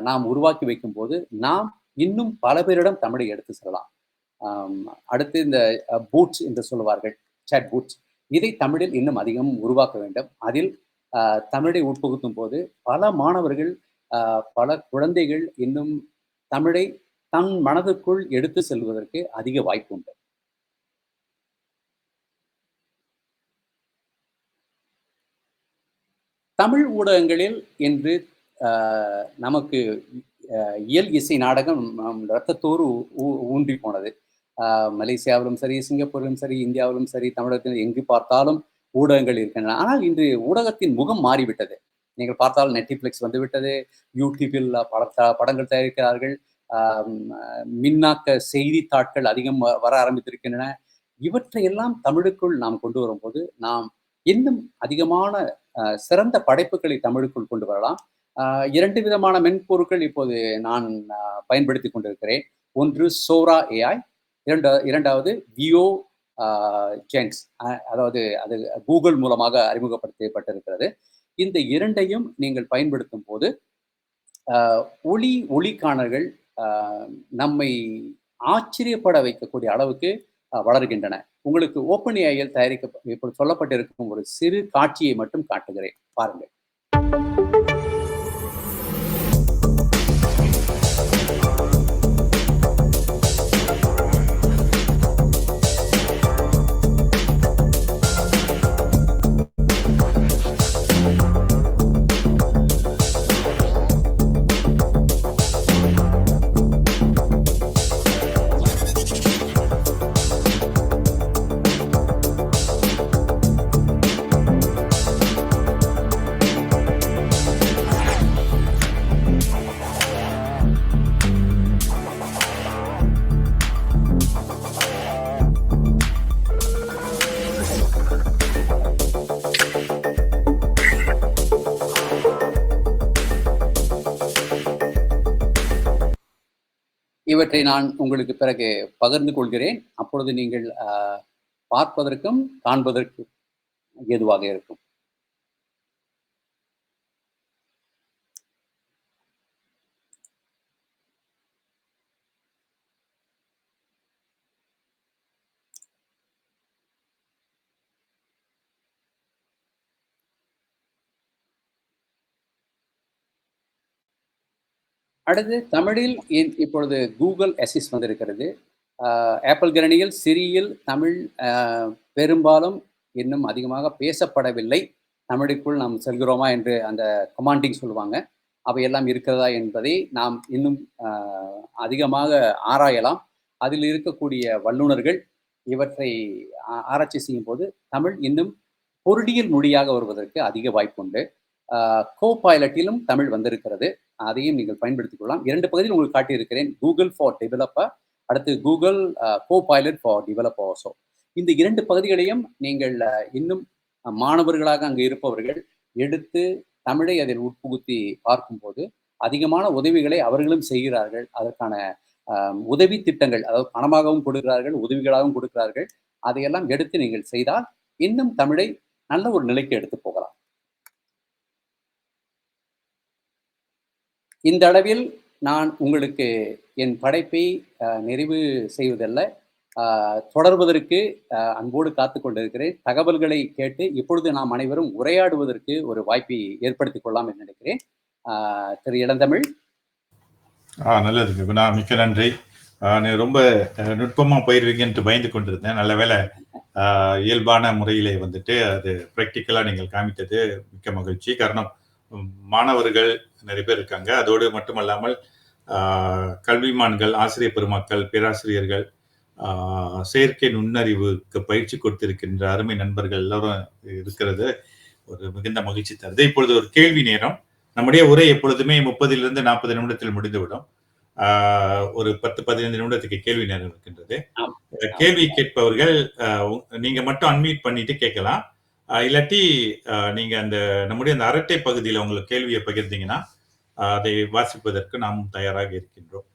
நாம் உருவாக்கி வைக்கும் போது நாம் இன்னும் பல பேரிடம் தமிழை எடுத்து செல்லலாம். அடுத்து இந்த பூட்ஸ் என்று சொல்லுவார்கள், சாட் பூட்ஸ், இதை தமிழில் இன்னும் அதிகம் உருவாக்க வேண்டும். அதில் தமிழை உட்புகுத்தும் போது பல மாணவர்கள், பல குழந்தைகள் இன்னும் தமிழை தன் மனதுக்குள் எடுத்து செல்வதற்கு அதிக வாய்ப்பு உண்டு. தமிழ் ஊடகங்களில் இன்று நமக்கு இயல் இசை நாடகம் இரத்தத்தோடு ஊன்றி போனது. மலேசியாவிலும் சரி, சிங்கப்பூரிலும் சரி, இந்தியாவிலும் சரி, தமிழகத்தில் எங்கு பார்த்தாலும் ஊடகங்கள் இருக்கின்றன. ஆனால் இன்று ஊடகத்தின் முகம் மாறிவிட்டது. நீங்கள் பார்த்தால் நெட்ஃப்ளிக்ஸ் வந்துவிட்டது, யூடியூபில் படங்கள் தயாரிக்கிறார்கள், மின்னாக்க செய்தித்தாட்கள் அதிகம் வர ஆரம்பித்திருக்கின்றன. இவற்றையெல்லாம் தமிழுக்குள் நாம் கொண்டு வரும்போது நாம் இன்னும் அதிகமான சிறந்த படைப்புகளை தமிழுக்குள் கொண்டு வரலாம். 2 விதமான மென்பொருட்கள் இப்போது நான் பயன்படுத்தி கொண்டிருக்கிறேன். ஒன்று சோரா ஏஐ, இரண்டாவது வியோ ஜென்ஸ், அதாவது அது கூகுள் மூலமாக அறிமுகப்படுத்தப்பட்டிருக்கிறது. இந்த 2ஐயும் நீங்கள் பயன்படுத்தும் போது ஒளிக்காணல்கள் நம்மை ஆச்சரியப்பட வைக்கக்கூடிய அளவுக்கு வளர்கின்றன. உங்களுக்கு ஓப்பன் ஏஐயில் இப்படி சொல்லப்பட்டிருக்கும் ஒரு சிறு காட்சியை மட்டும் காட்டுகிறேன், பாருங்கள். இவற்றை நான் உங்களுக்கு பிறகு பகிர்ந்து கொள்கிறேன். அப்பொழுது நீங்கள் பார்ப்பதற்கும் காண்பதற்கும் ஏதுவாக இருக்கும். அடுத்து தமிழில் இப்பொழுது கூகுள் அசிஸ்ட் வந்திருக்கிறது. ஆப்பிள் கணினியில் சிரியில் தமிழ் பெரும்பாலும் இன்னும் அதிகமாக பேசப்படவில்லை. தமிழுக்குள் நாம் செல்கிறோமா என்று அந்த கமாண்டிங் சொல்லுவாங்க. அவையெல்லாம் இருக்கிறதா என்பதை நாம் இன்னும் அதிகமாக ஆராயலாம். அதில் இருக்கக்கூடிய வல்லுநர்கள் இவற்றை ஆராய்ச்சி செய்யும் போது தமிழ் இன்னும் பொருளியல் மொழியாக வருவதற்கு அதிக வாய்ப்புண்டு. கோபைலட்டிலும் தமிழ் வந்திருக்கிறது. அதையும் நீங்கள் பயன்படுத்திக் கொள்ளலாம். 2 பகுதியில் உங்களுக்கு காட்டியிருக்கிறேன். கூகுள் ஃபார் டெவலப்பர், அடுத்து Google copilot for developer also. இந்த 2 பகுதிகளையும் நீங்கள் இன்னும் மாணவர்களாக அங்கு இருப்பவர்கள் எடுத்து தமிழை அதில் உட்புகுத்தி பார்க்கும்போது அதிகமான உதவிகளை அவர்களும் செய்கிறார்கள். அதற்கான உதவி திட்டங்கள், அதாவது பணமாகவும் கொடுக்கிறார்கள், உதவிகளாகவும் கொடுக்கிறார்கள். அதையெல்லாம் எடுத்து நீங்கள் செய்தால் இன்னும் தமிழை நல்ல ஒரு நிலைக்கு எடுத்து போகலாம். இந்த அளவில் நான் உங்களுக்கு என் படைப்பை நிறைவு செய்வதல்ல, தொடர்வதற்கு அன்போடு காத்து கொண்டிருக்கிறேன். தகவல்களை கேட்டு இப்பொழுது நாம் அனைவரும் உரையாடுவதற்கு ஒரு வாய்ப்பை ஏற்படுத்திக் கொள்ளலாம் என்று நினைக்கிறேன். திரு இளந்தமிழ். நல்லது குணா, மிக்க நன்றி. நீ ரொம்ப நுட்பமா போயிருவீங்கன்ட்டு பயந்து கொண்டிருந்தேன். நல்ல வேலை இயல்பான முறையிலே வந்துட்டு அது பிராக்டிக்கலா நீங்கள் காமித்தது மிக்க மகிழ்ச்சி. காரணம், மாணவர்கள் நிறைய பேர் இருக்காங்க. அதோடு மட்டுமல்லாமல் கல்விமான்கள், ஆசிரியர் பெருமக்கள், பேராசிரியர்கள், செயற்கை நுண்ணறிவுக்கு பயிற்சி கொடுத்திருக்கின்ற அருமை நண்பர்கள் எல்லாரும் இருக்கிறது ஒரு மிகுந்த மகிழ்ச்சி தருது. இப்பொழுது ஒரு கேள்வி நேரம். நம்முடைய உரை எப்பொழுதுமே 30 to 40 நிமிடத்தில் முடிந்துவிடும். ஒரு 10-15 நிமிடத்துக்கு கேள்வி நேரம் இருக்கின்றது. கேள்வி கேட்பவர்கள் நீங்க மட்டும் அன்மியூட் பண்ணிட்டு கேட்கலாம். இல்லாட்டி நீங்க அந்த நம்முடைய அந்த அரட்டை பகுதியில் உங்களுக்கு கேள்வியை பகிர்ந்தீங்கன்னா அதை வாசிப்பதற்கு நாம் தயாராக இருக்கின்றோம்.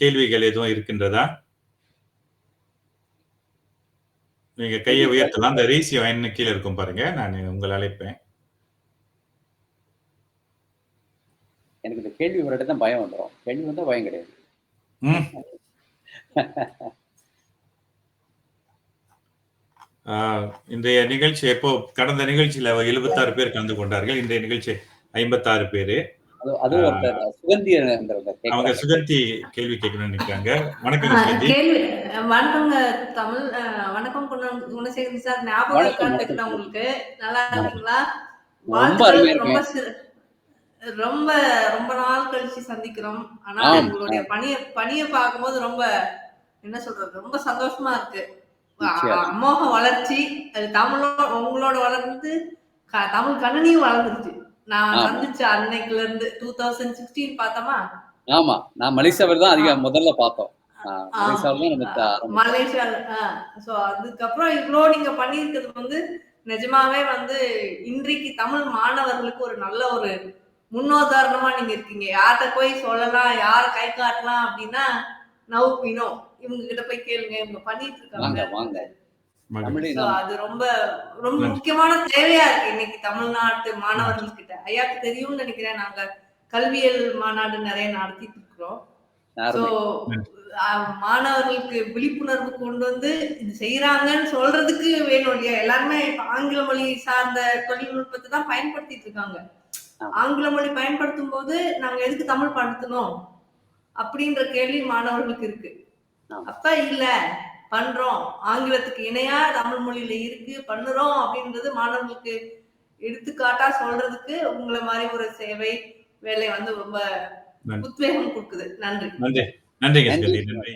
கேள்விகள் எதுவும் இருக்கின்றதா? நீங்க கையை உயர்த்தலாம். அந்த ரேஸ் யோன் கீழே இருக்கும் பாருங்க, நான் உங்களை அழைப்பேன். எனக்கு இந்த கேள்வி வரட்டு தான் பயம் வந்துடும். கேள்வி வந்தா பயம் கிடையாது. இன்றைய நிகழ்ச்சி எப்போ கடந்த நிகழ்ச்சியில 76 பேர் கலந்து கொண்டார்கள். இன்றைய நிகழ்ச்சி 56 பேரு. அவங்க சுகந்தி கேள்வி கேட்கணும்னு நினைக்கிறாங்க. வணக்கம் சுகந்தி. வணக்கங்க தமிழ். வணக்கம் குணசேகரன் சார். ஞாபகம் இருக்கான்னு உங்களுக்கு? நல்லா இருக்கீங்களா? ரொம்ப ரொம்ப நாள் கழிச்சு சந்திக்கிறோம். ஆனா உங்களுடைய பணியை பார்க்கும்போது ரொம்ப என்ன சொல்றது, ரொம்ப சந்தோஷமா இருக்கு. அமோக வளர்ச்சி. அது தமிழோட உங்களோட வளர்ந்து தமிழ் கண்ணனியும் வளர்ந்துருச்சு. நான் சந்திச்ச அன்னைக்குல இருந்து 2016 பார்த்தோமா? ஆமா, நான் மலேசியாவில் தான் அதிகம் முதல்ல பார்த்தோம். மலேசியால. சோ அதுக்கப்புறம் இவ்வளோ நீங்க பண்ணியிருக்கிறது வந்து நிஜமாவே வந்து இன்றைக்கு தமிழ் மாணவர்களுக்கு ஒரு நல்ல ஒரு முன்னுதாரணமா நீங்க இருக்கீங்க. யார்கிட்ட போய் சொல்லலாம், யார கை காட்டலாம் அப்படின்னா நவுப்பினோ இவங்க கிட்ட போய் கேளுங்க, இவங்க பண்ணிட்டு இருக்காங்க. அது ரொம்ப ரொம்ப முக்கியமான தேவையா இருக்கு இன்னைக்கு தமிழ்நாட்டு மாணவர்கள் கிட்ட. ஐயாக்கு தெரியும்னு நினைக்கிறேன். நாங்க கல்வியல் மாநாடு நிறைய நடத்திட்டு இருக்கிறோம். அருமை. மாணவர்களுக்கு விழிப்புணர்வு கொண்டு வந்து இது செய்யறாங்கன்னு சொல்றதுக்கு வேணும் இல்லையா? எல்லாருமே இப்ப ஆங்கில மொழி சார்ந்த தொழில்நுட்பத்தை தான் பயன்படுத்திட்டு இருக்காங்க. ஆங்கில மொழி பயன்படுத்தும் போது நாங்க எதுக்கு தமிழ் படுத்தணும் அப்படின்ற கேள்வி மாணவர்களுக்கு இருக்கு. அப்ப இல்ல பண்றோம், ஆங்கிலத்துக்கு இணையா தமிழ் மொழியில இருக்கு பண்ணுறோம் அப்படின்றது மாணவர்களுக்கு எடுத்துக்காட்டா சொல்றதுக்கு உங்களை மாதிரி ஒரு சேவை வேலை வந்து ரொம்ப உத்வேகம் கொடுக்குது. நன்றி. நன்றிங்க. நன்றி.